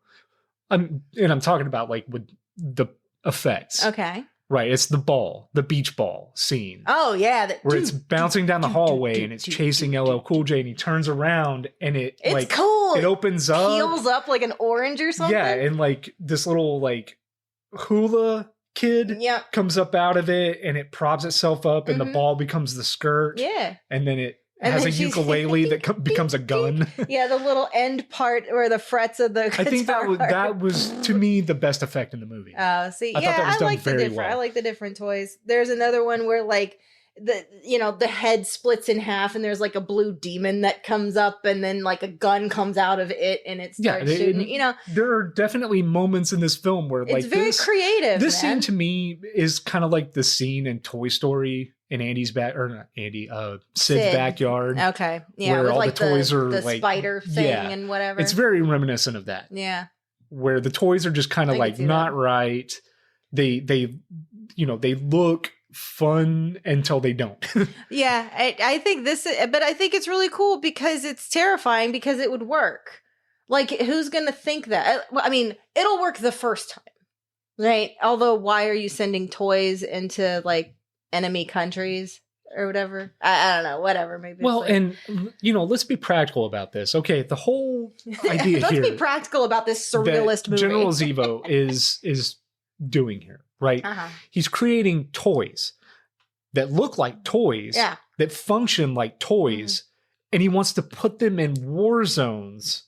And I'm talking about like with the effects. Okay. Right. It's the beach ball scene. Oh, yeah. Where it's bouncing down the hallway and it's chasing LL Cool J and he turns around and it's like, cool. It opens up. Peels up like an orange or something. Yeah. And like this little like hula kid comes up out of it and it props itself up and the ball becomes the skirt. Yeah. And then it And has then a she's- ukulele that becomes a gun. Yeah, the little end part where the frets of the guitar I think that was to me the best effect in the movie. Oh, see, I thought that was done like the very different. well. I like the different toys. There's another one where like the head splits in half, and there's like a blue demon that comes up, and then like a gun comes out of it, and it starts shooting. There are definitely moments in this film where it's like very creative. This man. scene to me is kind of like the scene in Toy Story in Andy's Sid's backyard. Okay, yeah, where with all like the toys are the like spider thing and whatever. It's very reminiscent of that. Yeah, where the toys are just kind of like not right. They look fun until they don't. Yeah, I think but I think it's really cool because it's terrifying because it would work. Like, who's going to think that? I mean, it'll work the first time, right? Although, why are you sending toys into like enemy countries or whatever? I don't know, whatever. Maybe. Well, and let's be practical about this. Okay, the whole idea let's here. be practical about this surrealist movie. General Zevo is doing here, right? Uh-huh. He's creating toys that look like toys, that function like toys, and he wants to put them in war zones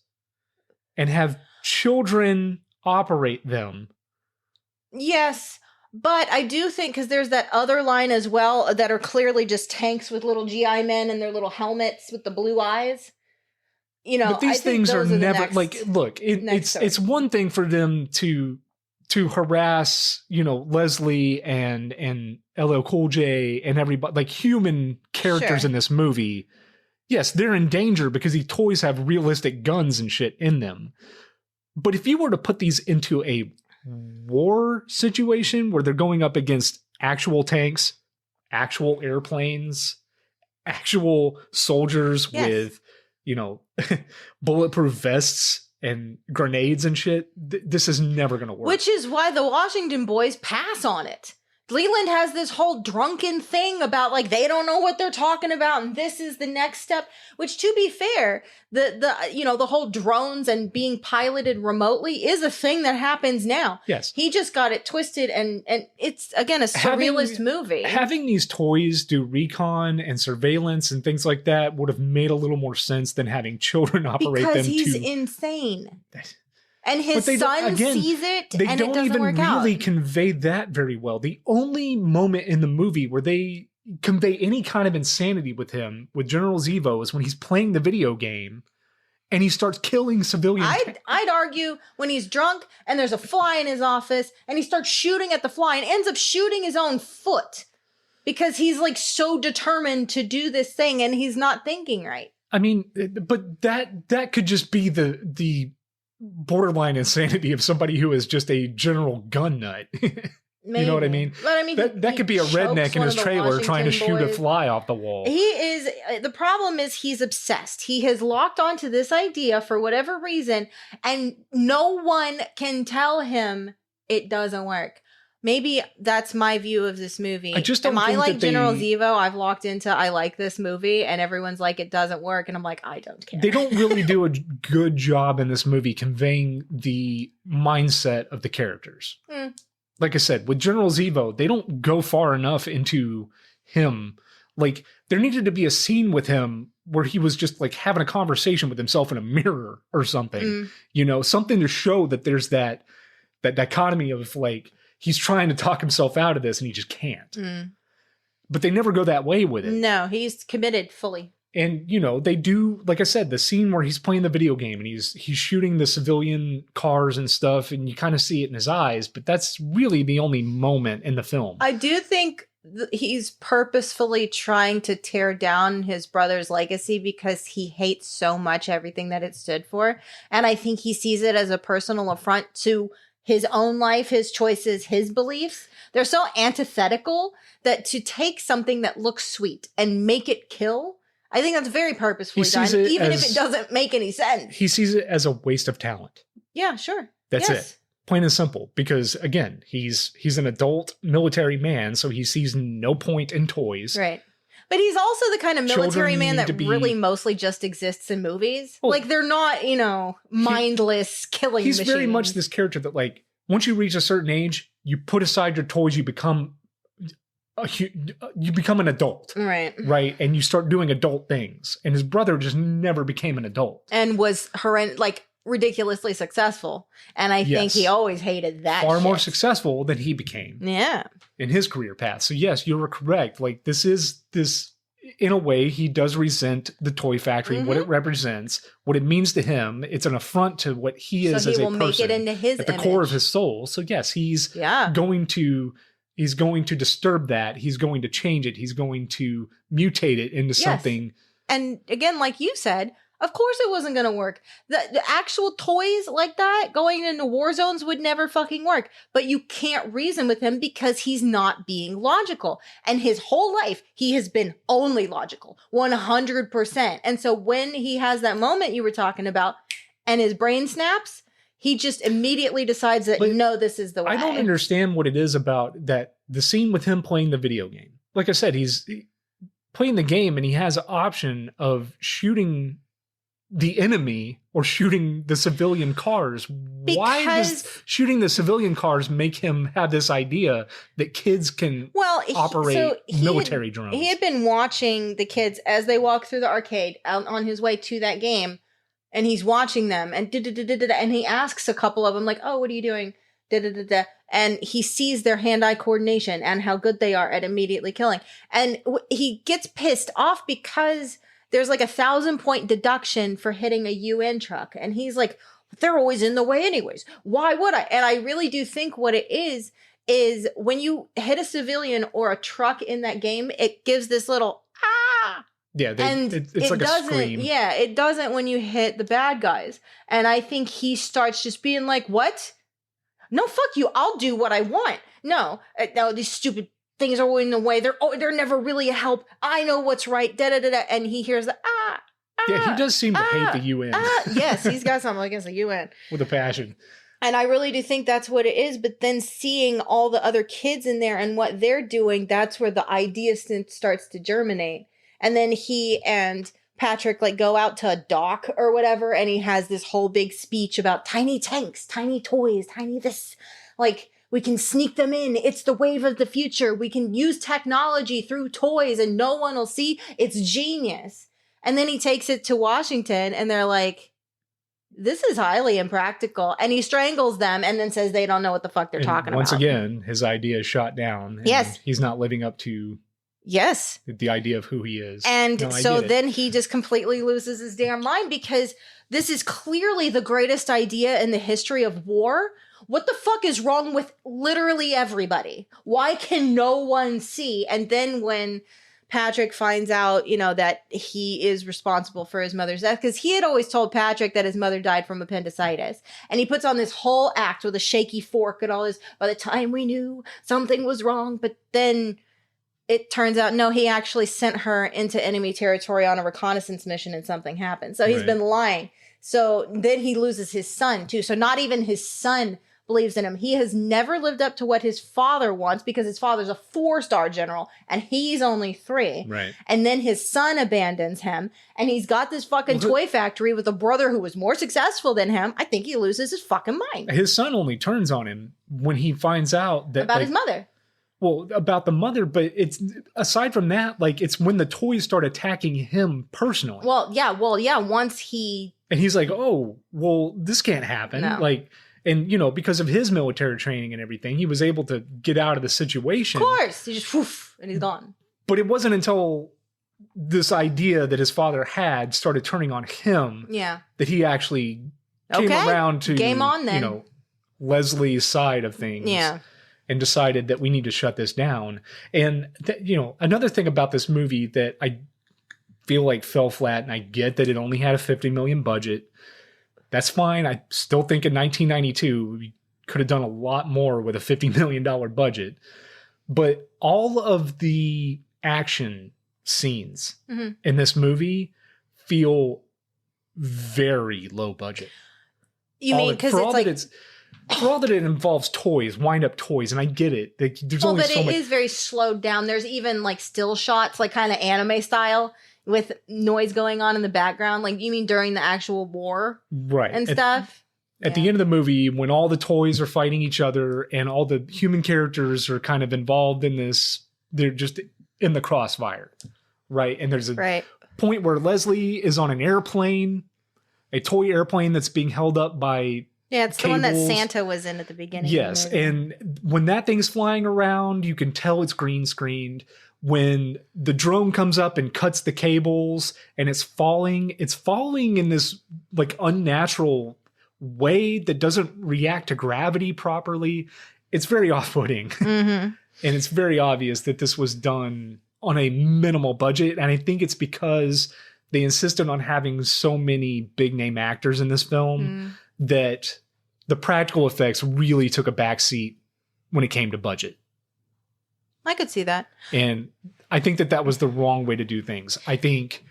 and have children operate them. Yes, but I do think, because there's that other line as well that are clearly just tanks with little GI men and their little helmets with the blue eyes. But these things are never like. Look, it's one thing for them to harass, Leslie and LL Cool J and everybody, like human characters in this movie. Yes, they're in danger because these toys have realistic guns and shit in them. But if you were to put these into a war situation where they're going up against actual tanks, actual airplanes, actual soldiers with, bulletproof vests and grenades and shit, this is never going to work. Which is why the Washington boys pass on it. Leland has this whole drunken thing about like they don't know what they're talking about and this is the next step, which, to be fair, the whole drones and being piloted remotely is a thing that happens now. Yes. He just got it twisted, and it's again a surrealist movie. Having these toys do recon and surveillance and things like that would have made a little more sense than having children operate them. Because he's insane. And his son sees it, and it doesn't work out. They don't even really convey that very well. The only moment in the movie where they convey any kind of insanity with him, with General Zevo, is when he's playing the video game and he starts killing civilians. I'd argue when he's drunk and there's a fly in his office and he starts shooting at the fly and ends up shooting his own foot because he's like so determined to do this thing and he's not thinking right. I mean, but that could just be the borderline insanity of somebody who is just a general gun nut. You know what I mean? But I mean, that could be a redneck in his trailer trying to shoot a fly off the wall. The problem is he's obsessed. He has locked onto this idea for whatever reason, and no one can tell him it doesn't work. Maybe that's my view of this movie. I just don't Am I think like that General Zevo? I've locked into I like this movie, and everyone's like it doesn't work, and I'm like I don't care. They don't really do a good job in this movie conveying the mindset of the characters. Like I said, with General Zevo, they don't go far enough into him. Like there needed to be a scene with him where he was just like having a conversation with himself in a mirror or something. Something to show that there's that dichotomy of like. He's trying to talk himself out of this and he just can't. But they never go that way with it. No, he's committed fully. And, they do, like I said, the scene where he's playing the video game and he's shooting the civilian cars and stuff and you kind of see it in his eyes, but that's really the only moment in the film. I do think he's purposefully trying to tear down his brother's legacy because he hates so much everything that it stood for. And I think he sees it as a personal affront to his own life, his choices, his beliefs. They're so antithetical that to take something that looks sweet and make it kill, I think that's very purposefully done, even if it doesn't make any sense. He sees it as a waste of talent. Yeah, sure. That's it. Plain and simple. Because again, he's an adult military man, so he sees no point in toys. Right. But he's also the kind of military man that really mostly just exists in movies. Like, they're not, mindless killing machines. He's very much this character that, like, once you reach a certain age, you put aside your toys, you become you become an adult. Right. Right. And you start doing adult things. And his brother just never became an adult. And was ridiculously successful. And I think he always hated that Far more successful than he became. Yeah. In his career path. So yes, you were correct. Like this, in a way, he does resent the toy factory, what it represents, what it means to him. It's an affront to what he is as a person. So he will make it into his at the core of his soul. So yes, he's going to disturb that. He's going to change it. He's going to mutate it into something. And again, like you said, of course it wasn't going to work. The actual toys like that going into war zones would never fucking work. But you can't reason with him because he's not being logical. And his whole life, he has been only logical, 100%. And so when he has that moment you were talking about and his brain snaps, he just immediately decides that, no, this is the way. I don't understand what it is about that. The scene with him playing the video game. Like I said, he's playing the game and he has an option of shooting the enemy or shooting the civilian cars. Why does shooting the civilian cars make him have this idea that kids can operate military drones? He had been watching the kids as they walk through the arcade on his way to that game. And he's watching them and and he asks a couple of them like, oh, what are you doing? And he sees their hand-eye coordination and how good they are at immediately killing. And he gets pissed off because there's like 1,000-point deduction for hitting a UN truck. And he's like, they're always in the way anyways. Why would I? And I really do think what it is when you hit a civilian or a truck in that game, it gives this little, ah. Yeah, it's like a scream. Yeah, it doesn't when you hit the bad guys. And I think he starts just being like, what? No, fuck you. I'll do what I want. No, these stupid things are in the way. They're never really a help. I know what's right. And he hears the yeah, he does seem to hate the UN. Yes, he's got something against the UN. With a passion. And I really do think that's what it is. But then seeing all the other kids in there and what they're doing, that's where the idea starts to germinate. And then he and Patrick go out to a dock or whatever. And he has this whole big speech about tiny tanks, tiny toys, tiny this, we can sneak them in. It's the wave of the future. We can use technology through toys and no one will see. It's genius. And then he takes it to Washington and they're like, this is highly impractical. And he strangles them and then says they don't know what the fuck they're talking about. Once again, his idea is shot down. Yes. He's not living up to the idea of who he is. And then he just completely loses his damn mind because this is clearly the greatest idea in the history of war. What the fuck is wrong with literally everybody? Why can no one see? And then when Patrick finds out, that he is responsible for his mother's death, because he had always told Patrick that his mother died from appendicitis. And he puts on this whole act with a shaky fork and all this, by the time we knew something was wrong. But then it turns out, no, he actually sent her into enemy territory on a reconnaissance mission and something happened. So he's been lying. So then he loses his son too. So not even his son believes in him. He has never lived up to what his father wants because his father's a 4-star general and he's only 3. Right. And then his son abandons him and he's got this fucking toy factory with a brother who was more successful than him. I think he loses his fucking mind. His son only turns on him when he finds out that about his mother. Well, about the mother, but it's aside from that, it's when the toys start attacking him personally. Well, yeah. Once he and he's like, oh, well, this can't happen. No. And because of his military training and everything, he was able to get out of the situation. Of course, he just woof, and he's gone. But it wasn't until this idea that his father had started turning on him, that he actually came around to game on then. Leslie's side of things. Yeah. And decided that we need to shut this down. And, another thing about this movie that I feel like fell flat, and I get that it only had a $50 million budget. That's fine. I still think in 1992, we could have done a lot more with a $50 million budget. But all of the action scenes in this movie feel very low budget. You mean because it's for all that it involves toys, wind-up toys, and I get it. There's only so much. It is very slowed down. There's even still shots, kind of anime style, with noise going on in the background. You mean during the actual war, right? And stuff. At the end of the movie, when all the toys are fighting each other and all the human characters are kind of involved in this they're just in the crossfire, right? And there's a Right. point where Leslie is on an airplane, a toy airplane that's being held up by Yeah, it's the one that cables. Santa was in at the beginning. Yes, of the movie. and when that thing's flying around, you can tell it's green screened. When the drone comes up and cuts the cables and it's falling in this like unnatural way that doesn't react to gravity properly. It's very off-putting. Mm-hmm. And it's very obvious that this was done on a minimal budget. And I think it's because they insisted on having so many big name actors in this film that the practical effects really took a backseat when it came to budget. I could see that. And I think that was the wrong way to do things. I think,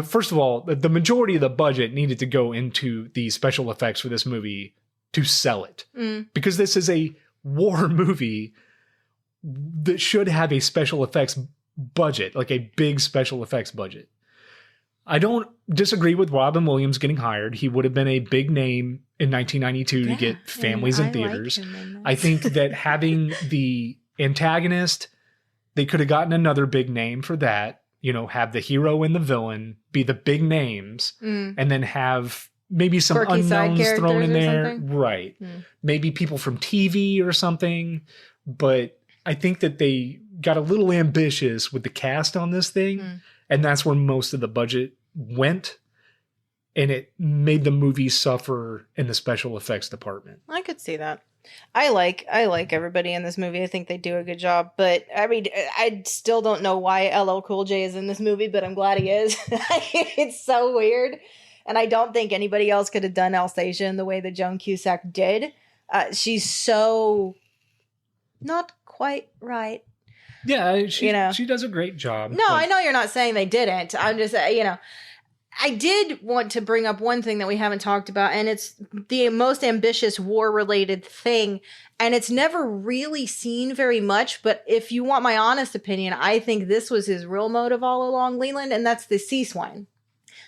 first of all, the majority of the budget needed to go into the special effects for this movie to sell it. Because this is a war movie that should have a special effects budget, like a big special effects budget. I don't disagree with Robin Williams getting hired. He would have been a big name in 1992 to get families in theaters. I think that having the antagonist, they could have gotten another big name for that, have the hero and the villain be the big names and then have maybe some Quirky side unknowns thrown in characters or there. something? Right. Maybe people from TV or something. But I think that they got a little ambitious with the cast on this thing. And that's where most of the budget went. And it made the movie suffer in the special effects department. I could see that. I like everybody in this movie. I think they do a good job. But I mean, I still don't know why LL Cool J is in this movie, but I'm glad he is. It's so weird. And I don't think anybody else could have done Alsacia in the way that Joan Cusack did. She's so not quite right. Yeah, she does a great job. No, I know you're not saying they didn't. I'm just, I did want to bring up one thing that we haven't talked about, and it's the most ambitious war-related thing, and it's never really seen very much, but if you want my honest opinion, I think this was his real motive all along, Leland, and that's the sea swine.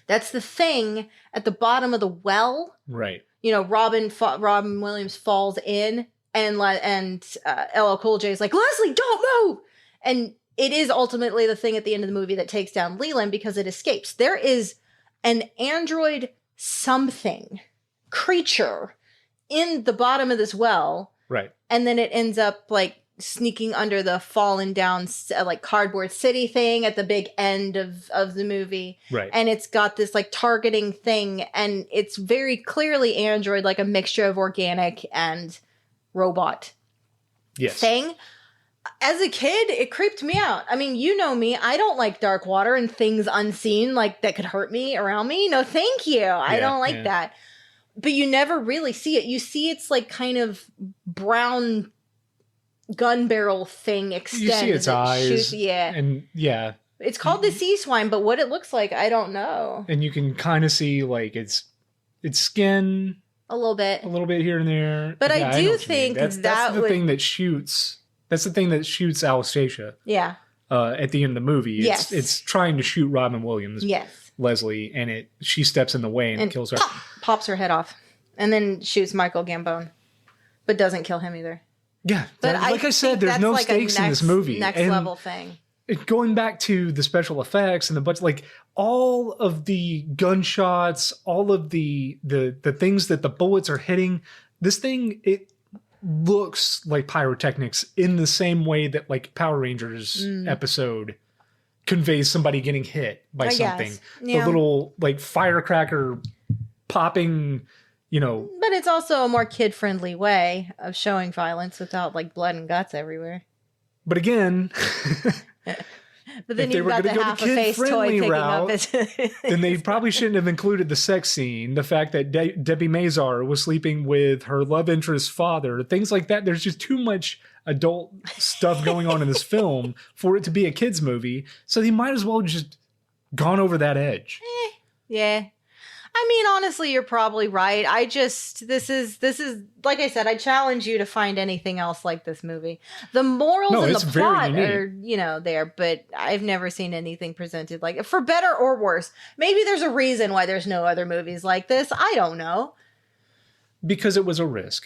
That's the thing at the bottom of the well. Right. Robin Williams falls in, and LL Cool J is like, Leslie, don't move! And it is ultimately the thing at the end of the movie that takes down Leland because it escapes. There is an android something creature in the bottom of this well. Right. And then it ends up like sneaking under the fallen down like cardboard city thing at the big end of the movie. Right. And it's got this like targeting thing, and it's very clearly android, like a mixture of organic and robot thing. As a kid, it creeped me out. I mean, you know me. I don't like dark water and things unseen like that could hurt me around me. No, thank you. I don't like that. But you never really see it. You see it's like kind of brown gun barrel thing extend. You see its eyes. And it's called the sea swine, but what it looks like, I don't know. And you can kind of see like its skin a little bit here and there. But I do think that's the thing that shoots. That's the thing that shoots Alsacia. Yeah. At the end of the movie, it's trying to shoot Robin Williams. Yes. Leslie, and she steps in the way and kills her. Pops her head off, and then shoots Michael Gambon, but doesn't kill him either. Yeah, but like I said, there's no stakes in this movie. Next level thing. Going back to the special effects and the budget, like all of the gunshots, all of the things that the bullets are hitting, this thing it looks like pyrotechnics in the same way that like Power Rangers episode conveys somebody getting hit by something. Yeah. The little like firecracker popping, But it's also a more kid-friendly way of showing violence without like blood and guts everywhere. But again, but then you've got the half-a-face toy picking up his... then they probably shouldn't have included the sex scene, the fact that Debbie Mazar was sleeping with her love interest's father, things like that. There's just too much adult stuff going on in this film for it to be a kid's movie, so they might as well just gone over that edge. Yeah. I mean, honestly, you're probably right. This is like I said, I challenge you to find anything else like this movie. The morals and the plot are, there, but I've never seen anything presented like it, for better or worse. Maybe there's a reason why there's no other movies like this. I don't know. Because it was a risk.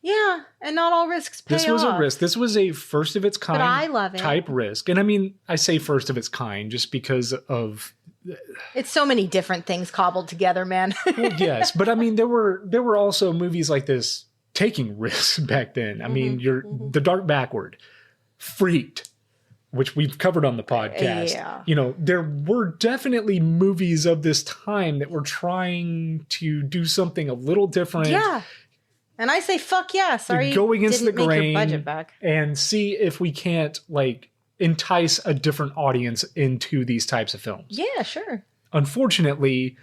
Yeah, and not all risks pay off. This was a risk. This was a first of its kind But I love it. type risk. And I mean, I say first of its kind just because of... It's so many different things cobbled together, man. Well, yes, but I mean, there were also movies like this taking risks back then. I mean, The Dark Backward, Freaked, which we've covered on the podcast. Yeah. You know, there were definitely movies of this time that were trying to do something a little different. Yeah. And I say, fuck yeah. Sorry, go against didn't the make grain your budget back. And see if we can't like entice a different audience into these types of films. Yeah, sure. Unfortunately,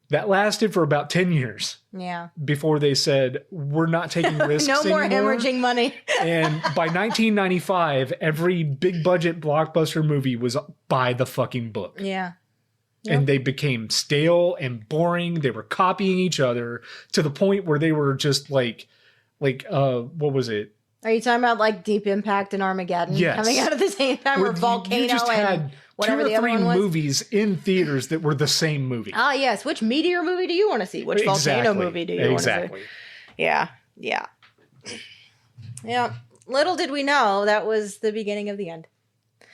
that lasted for about 10 years. Yeah. Before they said, we're not taking risks No more anymore. hemorrhaging money. And by 1995, every big budget blockbuster movie was by the fucking book. Yeah. Yep. And they became stale and boring. They were copying each other to the point where they were just like what was it? Are you talking about like Deep Impact and Armageddon coming out at the same time, or Volcano you just and had whatever 2 or the other 3 one was? movies in theaters that were the same movie. Ah, yes. Which Meteor movie do you want to see? Which Volcano movie do you want to see? Exactly. Yeah. Yeah. Yeah. Little did we know that was the beginning of the end.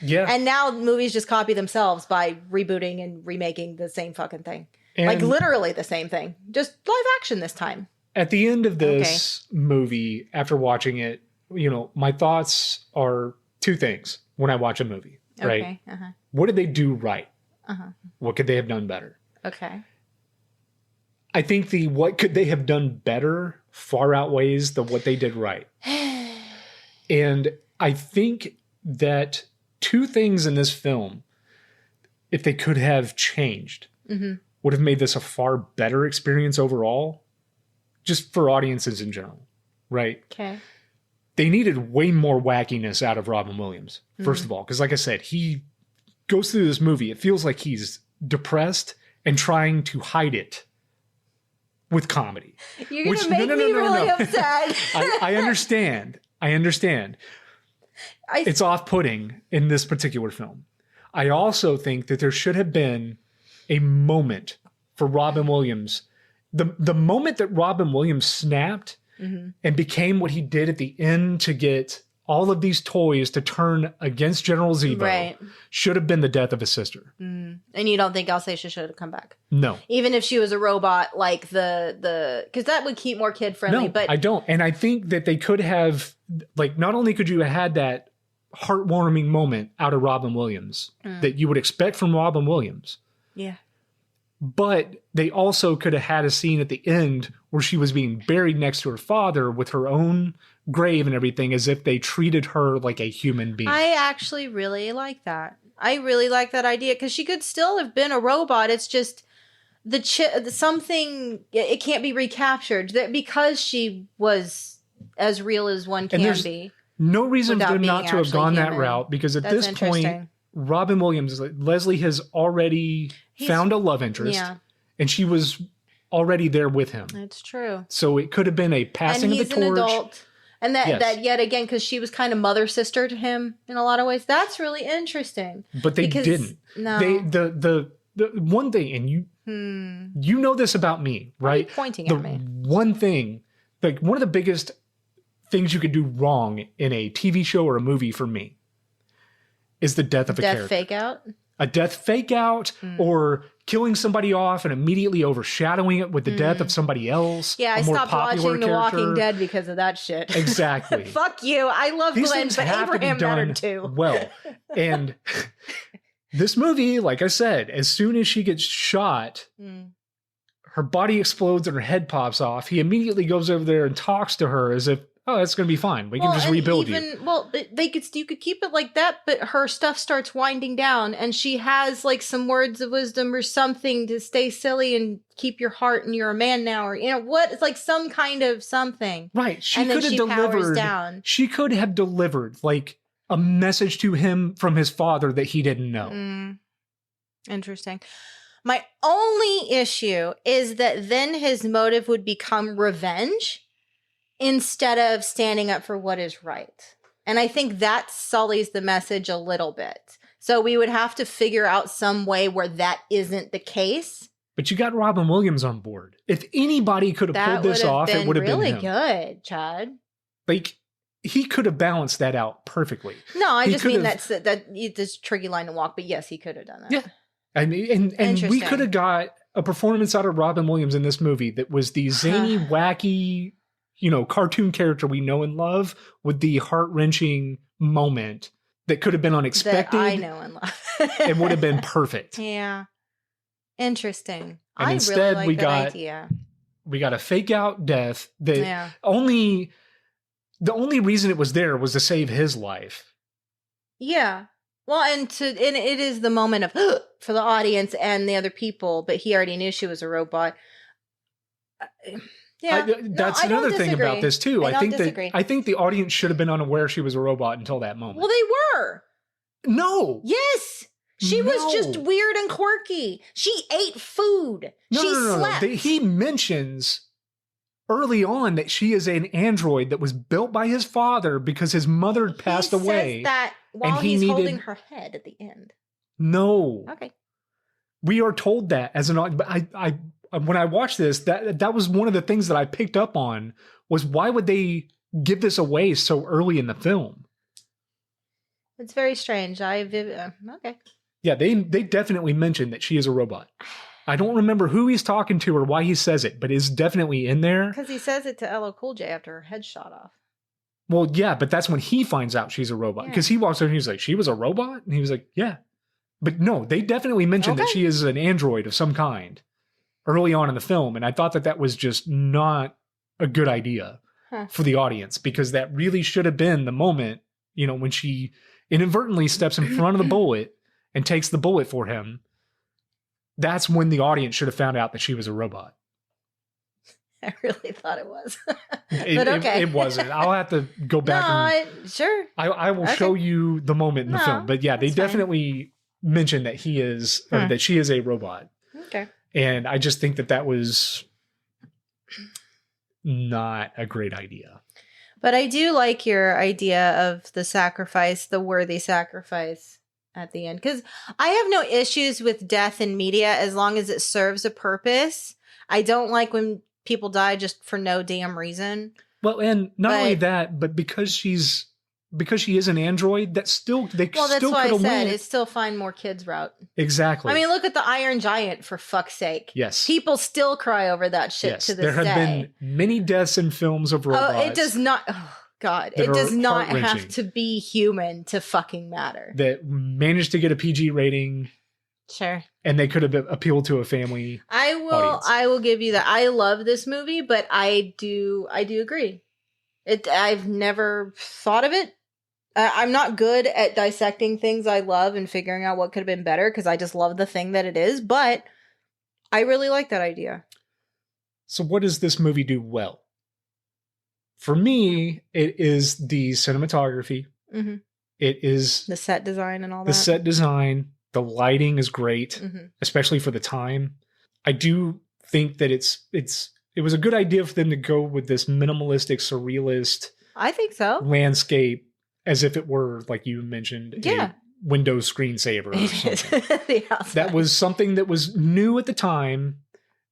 Yeah. And now movies just copy themselves by rebooting and remaking the same fucking thing. And like literally the same thing. Just live action this time. at the end of this movie, after watching it, you know, my thoughts are 2 things when I watch a movie, right? Okay. Uh-huh. What did they do right? Uh-huh. What could they have done better? Okay. I think the what could they have done better far outweighs the what they did right. And I think that 2 things in this film, if they could have changed, would have made this a far better experience overall, just for audiences in general, right? Okay. They needed way more wackiness out of Robin Williams, first of all, because like I said, he goes through this movie. It feels like he's depressed and trying to hide it with comedy. You're going to make me really upset. I understand. I understand. It's off-putting in this particular film. I also think that there should have been a moment for Robin Williams. The moment that Robin Williams snapped and became what he did at the end to get all of these toys to turn against General Zebo should have been the death of his sister. And you don't think Alsacia should have come back? No. Even if she was a robot, like because that would keep more kid-friendly. No, but I don't. And I think that they could have, like, not only could you have had that heartwarming moment out of Robin Williams that you would expect from Robin Williams. Yeah. But they also could have had a scene at the end where she was being buried next to her father with her own grave and everything, as if they treated her like a human being. I actually really like that. I really like that idea because she could still have been a robot. It's just something, it can't be recaptured because she was as real as one can be. No reason for them not to have gone that human. route, because at That's this point, Robin Williams, Leslie has already found a love interest, and she was already there with him. That's true. So it could have been a passing of the torch. And he's an adult. And that yet again, because she was kind of mother sister to him in a lot of ways. That's really interesting. But they didn't. No. The one thing, and you know this about me, right? Why are you pointing at me? One thing, like one of the biggest things you could do wrong in a TV show or a movie for me is the death of a character. Death fake out? A death fake out or killing somebody off and immediately overshadowing it with the death of somebody else. Yeah, I stopped watching The Walking Dead because of that shit. Exactly. Fuck you. I love Glenn, but Abraham mattered too. Well, and this movie, like I said, as soon as she gets shot, her body explodes and her head pops off. He immediately goes over there and talks to her as if, oh, that's going to be fine. We can just rebuild you. Well, you could keep it like that, but her stuff starts winding down and she has like some words of wisdom or something to stay silly and keep your heart and you're a man now, or you know what? It's like some kind of something. Right. She could have delivered. She could have delivered like a message to him from his father that he didn't know. Interesting. My only issue is that then his motive would become revenge instead of standing up for what is right. And I think that sullies the message a little bit. So we would have to figure out some way where that isn't the case. But you got Robin Williams on board. If anybody could have pulled this off, it would have been really him. good, Chad. Like, he could have balanced that out perfectly. No, I just mean that's a tricky line to walk, but yes, he could have done that. Yeah. I mean, and we could have got a performance out of Robin Williams in this movie that was the zany, wacky, cartoon character we know and love with the heart-wrenching moment that could have been unexpected. That I know and love. It would have been perfect. Yeah. Interesting. And instead, really like we got a fake out death that the only reason it was there was to save his life. Yeah. Well, and it is the moment of for the audience and the other people, but he already knew she was a robot. Yeah, that's another thing about this too. I think the audience should have been unaware she was a robot until that moment. Well, they were. No. Yes. She was just weird and quirky. She ate food. She slept. He mentions early on that she is an android that was built by his father because his mother had passed away. He says that while he's holding her head at the end. No. Okay. We are told that as an audience. But when I watched this, that was one of the things that I picked up on was why would they give this away so early in the film? It's very strange. Okay. Yeah, they definitely mentioned that she is a robot. I don't remember who he's talking to or why he says it, but it's definitely in there. Because he says it to LL Cool J after her head shot off. Well, yeah, but that's when he finds out she's a robot. Because he walks over and he's like, she was a robot? And he was like, yeah. But no, they definitely mentioned that she is an android of some kind early on in the film. And I thought that was just not a good idea for the audience because that really should have been the moment, when she inadvertently steps in front of the bullet and takes the bullet for him. That's when the audience should have found out that she was a robot. I really thought it was. But okay. It wasn't. I'll have to go back. Sure. I will show you the moment in the film. But yeah, they definitely mentioned that he is, or that she is a robot. Okay. And I just think that was not a great idea. But I do like your idea of the sacrifice, the worthy sacrifice at the end. Because I have no issues with death in media as long as it serves a purpose. I don't like when people die just for no damn reason. Well, and not only that, but because she is an android, that's still that's why I said it's still find more kids route. Exactly. I mean, look at the Iron Giant for fuck's sake. Yes, people still cry over that shit to this day. There have been many deaths in films of robots. Oh, it does not. Oh God, it does not have to be human to fucking matter. That managed to get a PG rating. Sure. And they could have appealed to a family. Audience. I will give you that. I love this movie, but I do agree. I've never thought of it. I'm not good at dissecting things I love and figuring out what could have been better because I just love the thing that it is, but I really like that idea. So what does this movie do well? For me, it is the cinematography. Mm-hmm. It is the set design and all that. The set design. The lighting is great, especially for the time. I do think that it was a good idea for them to go with this minimalistic, surrealist. I think so. Landscape, as if it were, like you mentioned, a Windows screensaver or something. That was something that was new at the time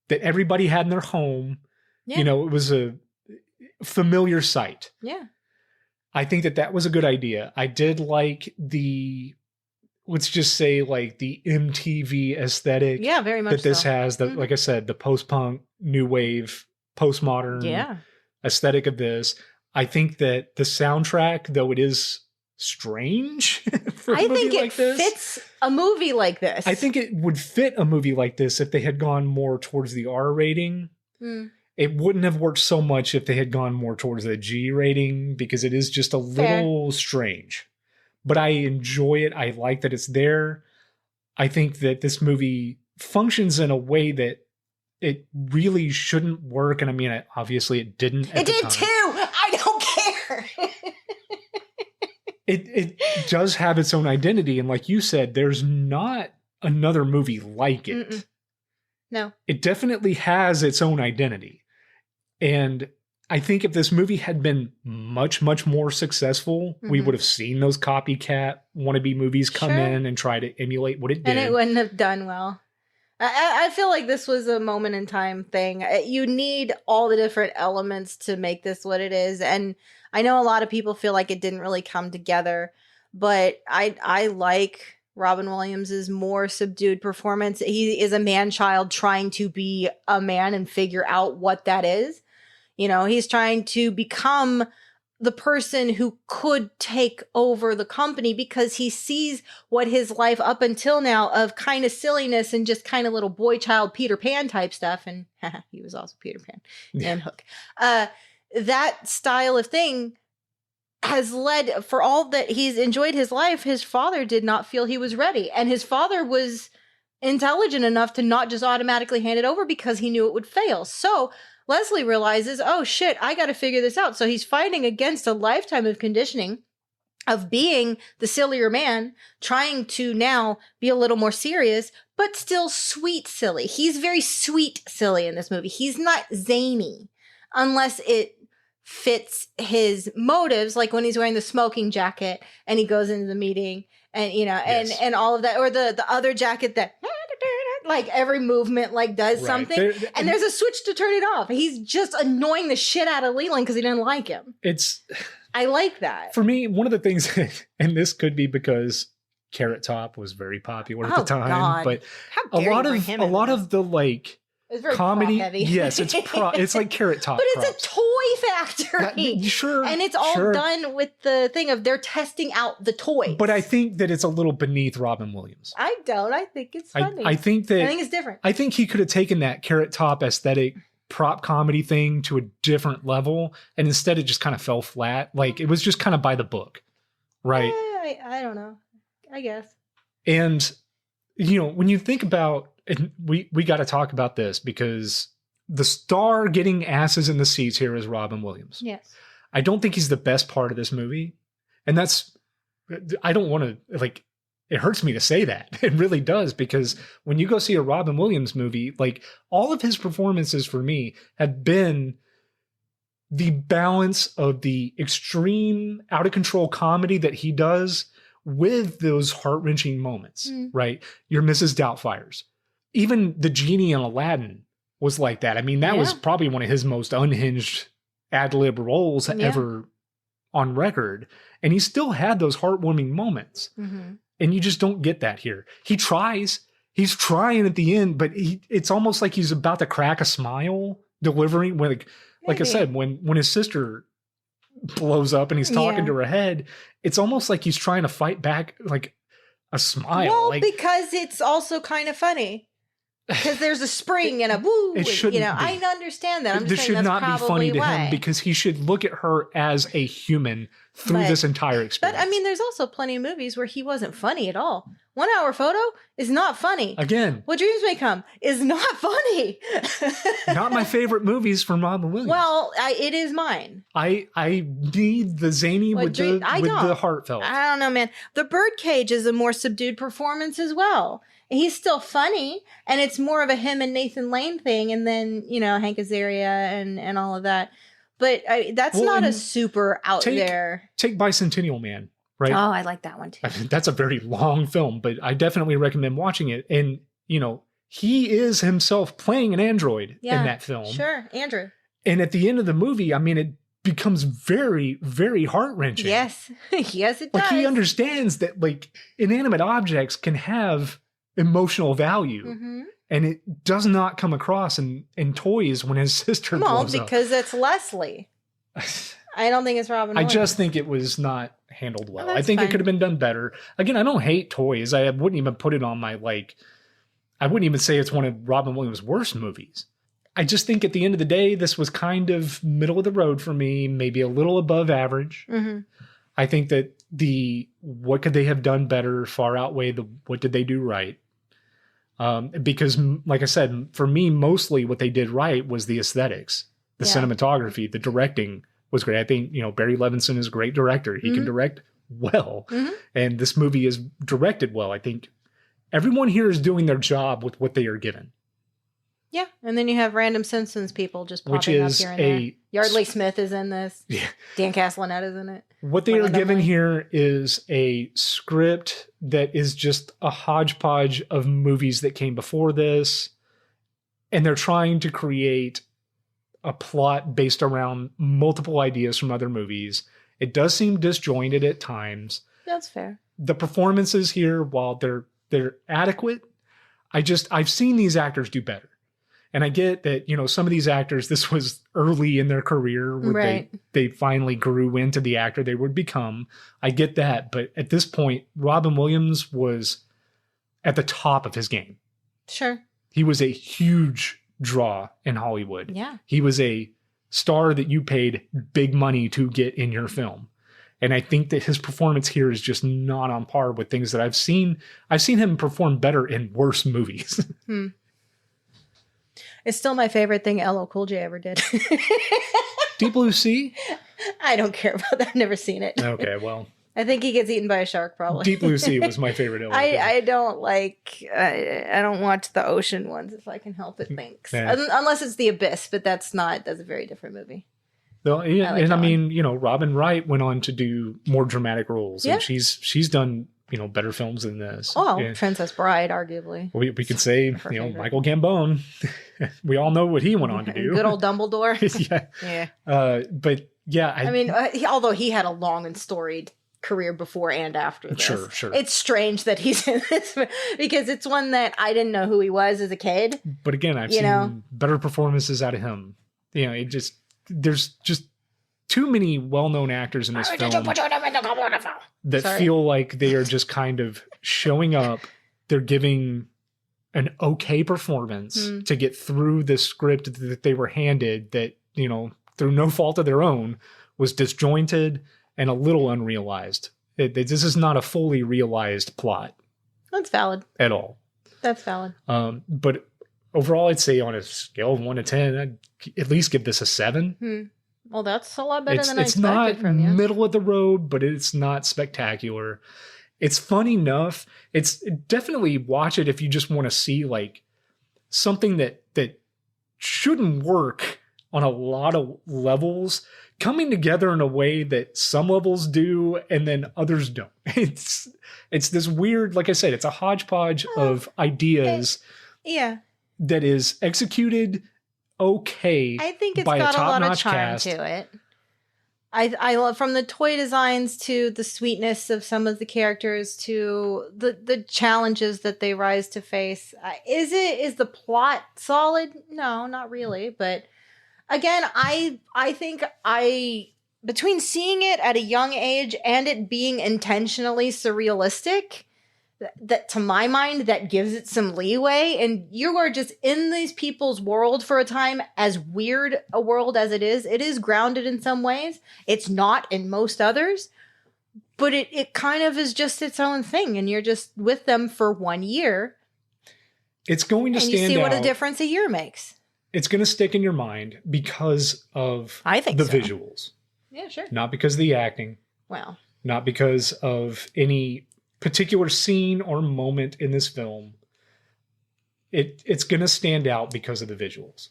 that everybody had in their home. Yeah. It was a familiar sight. Yeah. I think that was a good idea. I did like let's just say like the MTV aesthetic. Yeah, very much that this has. Like I said, the post-punk, new wave, postmodern aesthetic of this. I think that the soundtrack, though it is strange for a movie like this, fits a movie like this. I think it would fit a movie like this if they had gone more towards the R rating. It wouldn't have worked so much if they had gone more towards the G rating because it is just a little strange. But I enjoy it. I like that it's there. I think that this movie functions in a way that it really shouldn't work. And I mean, obviously it didn't. It did too. I don't care. It does have its own identity. And like you said, there's not another movie like it. Mm-mm. No. It definitely has its own identity. And I think if this movie had been much, much more successful, we would have seen those copycat wannabe movies come in and try to emulate what it did. And it wouldn't have done well. I feel like this was a moment in time thing. You need all the different elements to make this what it is. And I know a lot of people feel like it didn't really come together, but I like Robin Williams' more subdued performance. He is a man-child trying to be a man and figure out what that is. You know, he's trying to become the person who could take over the company because he sees what his life up until now of kind of silliness and just kind of little boy child Peter Pan type stuff. And he was also Peter Pan and Hook. That style of thing has led, for all that he's enjoyed his life, his father did not feel he was ready. And his father was intelligent enough to not just automatically hand it over because he knew it would fail. So Leslie realizes, oh shit, I got to figure this out. So he's fighting against a lifetime of conditioning of being the sillier man, trying to now be a little more serious, but still sweet silly. He's very sweet silly in this movie. He's not zany unless it fits his motives, like when he's wearing the smoking jacket and he goes into the meeting and, you know, and all of that, or the other jacket that like every movement like does something and there's a switch to turn it off. He's just annoying the shit out of Leland because he didn't like him. I like that. For me, one of the things, and this could be because Carrot Top was very popular at the time, God. but How dare you bring him in of the like it's very comedy, heavy. yes, it's like Carrot Top, but it's a toy factory, sure, and it's all done with the thing of they're testing out the toys. But I think that it's a little beneath Robin Williams. I think it's funny. I think it's different. I think he could have taken that Carrot Top aesthetic prop comedy thing to a different level, and instead it just kind of fell flat. Like it was just kind of by the book, right? I don't know. I guess. And you know, when you think about, and we got to talk about this because the star getting asses in the seats here is Robin Williams. Yes. I don't think he's the best part of this movie. And I don't want to, like, it hurts me to say that. It really does, because when you go see a Robin Williams movie, like all of his performances for me have been the balance of the extreme out of control comedy that he does with those heart-wrenching moments, right? Your Mrs. Doubtfires. Even the genie in Aladdin was like that. I mean, that was probably one of his most unhinged ad-lib roles ever on record. And he still had those heartwarming moments. Mm-hmm. And you just don't get that here. He tries. He's trying at the end, but it's almost like he's about to crack a smile delivering. Like I said, when his sister blows up and he's talking to her head, it's almost like he's trying to fight back like a smile. Well, because it's also kind of funny. Because there's a spring and a woo. It shouldn't be. I understand that. I'm just this saying should that's not be funny to him, because he should look at her as a human through this entire experience. But I mean, there's also plenty of movies where he wasn't funny at all. 1 Hour Photo is not funny. Again, What Dreams May Come is not funny. Not my favorite movies from Robin Williams. Well, it is mine. I need the zany with the heartfelt. I don't know, man. The Birdcage is a more subdued performance as well. He's still funny, and it's more of a him and Nathan Lane thing, and then, you know, Hank Azaria and all of that. But that's not a super out there. Take Bicentennial Man, right? Oh, I like that one too. That's a very long film, but I definitely recommend watching it. And, you know, he is himself playing an android in that film. Sure, Andrew. And at the end of the movie, I mean, it becomes very, very heart-wrenching. Yes. Yes, it does. Like, he understands that, like, inanimate objects can have emotional value. Mm-hmm. And it does not come across in toys when his sister blows up. Because it's Leslie. I don't think it's Robin Williams. I just think it was not handled well. I think it could have been done better. Again, I don't hate toys. I wouldn't even put it on my, like, I wouldn't even say it's one of Robin Williams' worst movies. I just think at the end of the day, this was kind of middle of the road for me, maybe a little above average. Mm-hmm. I think that what could they have done better far outweigh what did they do right. Because, like I said, for me, mostly what they did right was the aesthetics, the cinematography, the directing was great. I think, you know, Barry Levinson is a great director. He can direct well. Mm-hmm. And this movie is directed well. I think everyone here is doing their job with what they are given. Yeah, and then you have random Simpsons people just popping which up is here and there. Yardley Smith is in this. Yeah. Dan Castellaneta is in it. What they are Randomly. given here is a script that is just a hodgepodge of movies that came before this, and they're trying to create a plot based around multiple ideas from other movies. It does seem disjointed at times. That's fair. The performances here, while they're adequate, I've seen these actors do better. And I get that, some of these actors, this was early in their career where Right. they finally grew into the actor they would become. I get that. But at this point, Robin Williams was at the top of his game. Sure. He was a huge draw in Hollywood. Yeah. He was a star that you paid big money to get in your film. And I think that his performance here is just not on par with things that I've seen. I've seen him perform better in worse movies. It's still my favorite thing LL Cool J ever did. Deep Blue Sea? I don't care about that. I've never seen it. Okay, well, I think he gets eaten by a shark, probably. Deep Blue Sea was my favorite. I don't watch the ocean ones if I can help it. Thanks. Yeah. Unless it's The Abyss, but that's a very different movie. Well, yeah, I like and I that mean, Robin Wright went on to do more dramatic roles, Yeah. and she's done better films than this. Oh, Yeah. Princess Bride, arguably. We could say Her favorite. Michael Gambon. We all know what he went on to do. Good old Dumbledore. Yeah. Yeah. But yeah, I mean, although he had a long and storied career before and after this. Sure. It's strange that he's in this because it's one that I didn't know who he was as a kid. But again, I've seen better performances out of him. There's just too many well-known actors in this film that Sorry. feel like they are just kind of showing up. They're giving an okay performance to get through the script that they were handed that, through no fault of their own, was disjointed and a little unrealized. This is not a fully realized plot That's valid. at all. That's valid. But overall, I'd say on a scale of 1 to 10, I'd at least give this a 7. Well, that's a lot better than I It's expected not from you. middle of the road, but it's not spectacular. It's fun enough. It's definitely watch it if you just want to see like something that shouldn't work on a lot of levels coming together in a way that some levels do and then others don't. It's this weird, like I said, it's a hodgepodge of ideas Yeah. that is executed okay. I think it's by got a lot of top-notch charm cast. to it. I love from the toy designs to the sweetness of some of the characters to the challenges that they rise to face. Is the plot solid? No, not really. But again, I think between seeing it at a young age and it being intentionally surrealistic, that to my mind that gives it some leeway, and you are just in these people's world for a time. As weird a world as it is grounded in some ways. It's not in most others, but it kind of is just its own thing, and you're just with them for 1 year It's going to and stand you see out. what a difference a year makes. It's going to stick in your mind because of I think the so. visuals, Yeah, sure. not because of the acting, Well, not because of any particular scene or moment in this film. It's going to stand out because of the visuals,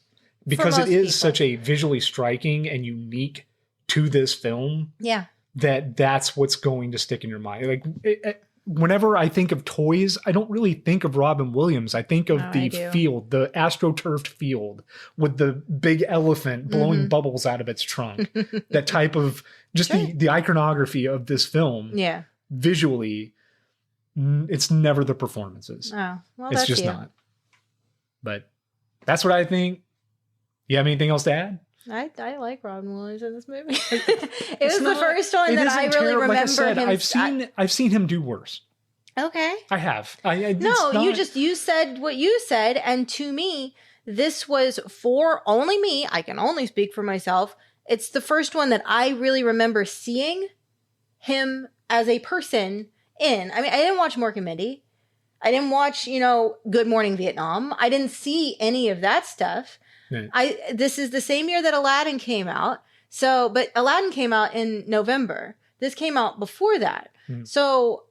because it most is people. such a visually striking and unique to this film yeah. that's what's going to stick in your mind. Like whenever I think of toys, I don't really think of Robin Williams. I think of Oh, the I do. field, the astroturfed field with the big elephant blowing bubbles out of its trunk. That type of just Sure. the iconography of this film Yeah. visually. It's never the performances. Oh, well, It's that's just you. not. But that's what I think. You have anything else to add? I like Robin Williams in this movie. it was the not- first one it that isn't I really terrible. remember Like I said, him. I've seen him do worse. Okay. I have. No, it's you said what you said, and to me, this was for only me. I can only speak for myself. It's the first one that I really remember seeing him as a person in. I mean, I didn't watch Mork and Mindy. I didn't watch, Good Morning Vietnam. I didn't see any of that stuff. Right. This is the same year that Aladdin came out. But Aladdin came out in November. This came out before that. So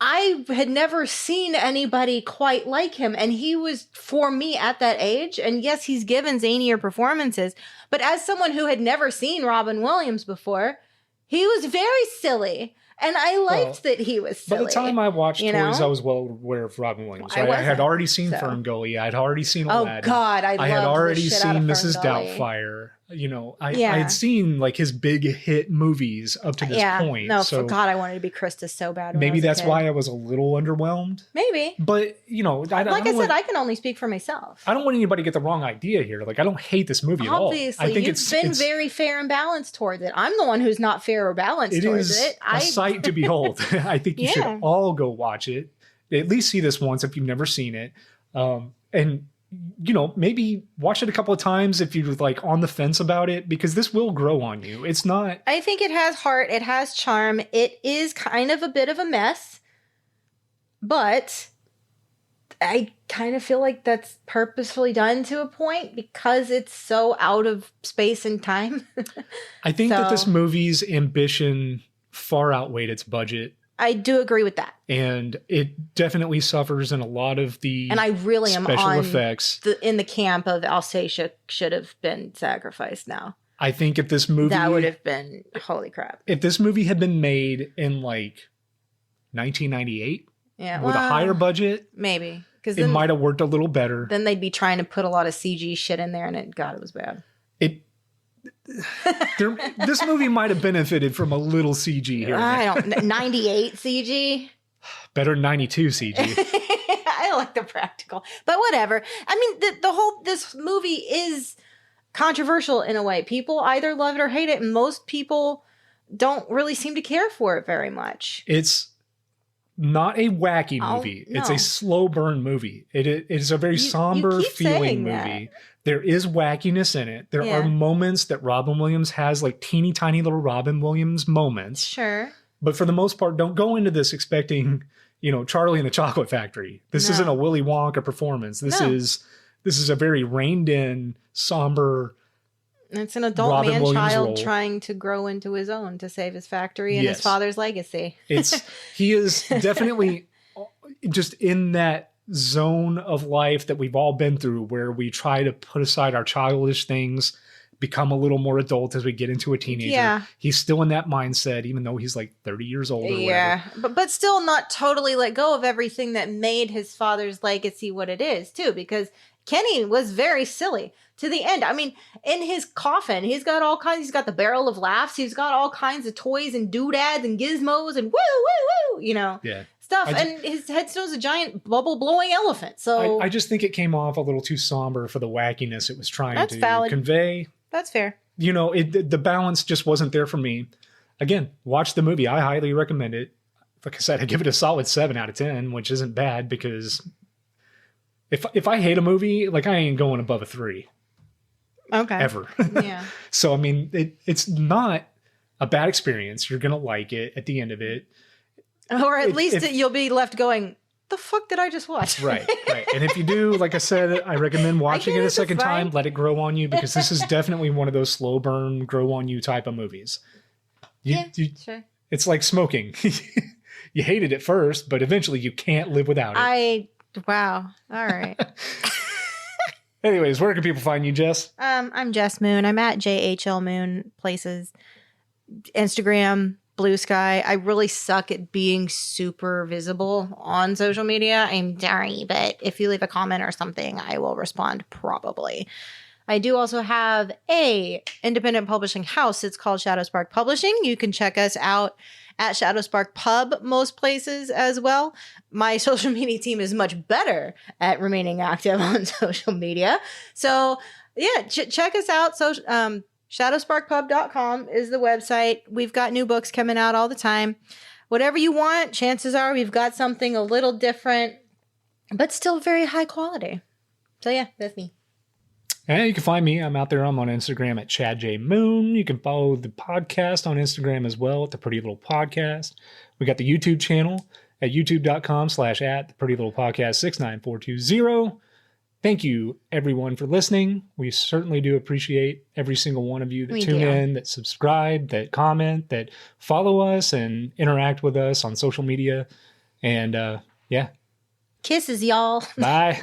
I had never seen anybody quite like him. And he was, for me, at that age. And yes, he's given zanier performances. But as someone who had never seen Robin Williams before, he was very silly. And I liked that he was silly. By the time I watched Toys, I was well aware of Robin Williams. I had already seen Ferngully. I had already seen Aladdin. Oh, God. I had already seen Mrs. Doubtfire. You know, I had seen like his big hit movies up to this point. No, so, God, I wanted to be Krista so bad. Maybe that's why I was a little underwhelmed. Maybe. But, you know, I said, I can only speak for myself. I don't want anybody to get the wrong idea here. Like, I don't hate this movie at all. Obviously, I think you've been very fair and balanced towards it. I'm the one who's not fair or balanced towards it. It is a sight to behold. I think you should all go watch it. At least see this once if you've never seen it. And you know, maybe watch it a couple of times if you're like on the fence about it, because this will grow on you. It's not. I think it has heart. It has charm. It is kind of a bit of a mess, but I kind of feel like that's purposefully done to a point because it's so out of space and time. I think that this movie's ambition far outweighed its budget. I do agree with that. And it definitely suffers in a lot of the and I really am special on effects. In the camp of Alsatia should have been sacrificed now. I think if this movie... That would have been... Holy crap. If this movie had been made in like 1998 with a higher budget... Maybe. It might have worked a little better. Then they'd be trying to put a lot of CG shit in there and it was bad. This movie might have benefited from a little CG here. I don't 98 CG. Better than 92 CG. I like the practical, but whatever. I mean, this movie is controversial in a way. People either love it or hate it, and most people don't really seem to care for it very much. It's not a wacky movie. No. It's a slow burn movie. It is a very somber feeling movie. There is wackiness in it. There are moments that Robin Williams has, like teeny tiny little Robin Williams moments. Sure. But for the most part, don't go into this expecting, you know, Charlie and the Chocolate Factory. This isn't a Willy Wonka performance. This is a very reined in, somber. It's an adult man-child trying to grow into his own to save his factory and his father's legacy. He is definitely just in that zone of life that we've all been through where we try to put aside our childish things, become a little more adult as we get into a teenager. Yeah. He's still in that mindset, even though he's like 30 years old or whatever. But still not totally let go of everything that made his father's legacy what it is, too, because Kenny was very silly to the end. I mean, in his coffin, he's got the barrel of laughs. He's got all kinds of toys and doodads and gizmos and woo, woo, woo, you know. Yeah. Stuff, and his headstone's a giant bubble blowing elephant. So I just think it came off a little too somber for the wackiness it was trying to convey. That's fair. You know, the balance just wasn't there for me. Again, watch the movie. I highly recommend it. Like I said, I give it a solid 7 out of 10, which isn't bad because if I hate a movie, like I ain't going above a 3. Okay. Ever. Yeah. So I mean, it's not a bad experience. You're gonna like it at the end of it. Or at least you'll be left going, the fuck did I just watch? Right. And if you do, like I said, I recommend watching it a second time, let it grow on you, because this is definitely one of those slow burn, grow on you type of movies. Sure. It's like smoking. You hate it at first, but eventually you can't live without it. Wow. All right. Anyways, where can people find you, Jess? I'm Jess Moon. I'm at JHL Moon places. Instagram, Blue Sky. I really suck at being super visible on social media. I'm sorry, but if you leave a comment or something, I will respond probably. I do also have a independent publishing house. It's called Shadow Spark Publishing. You can check us out at Shadow Spark Pub most places as well. My social media team is much better at remaining active on social media. So yeah, check us out. So shadowsparkpub.com is the website. We've got new books coming out all the time. Whatever you want, chances are we've got something a little different, but still very high quality. So yeah, that's me. And you can find me. I'm out there. I'm on Instagram at Chad J. Moon. You can follow the podcast on Instagram as well at The Pretty Little Podcast. We got the YouTube channel at youtube.com/@The Pretty Little Podcast 69420. Thank you, everyone, for listening. We certainly do appreciate every single one of you that tune in, that subscribe, that comment, that follow us and interact with us on social media. And yeah, Kisses, y'all. bye.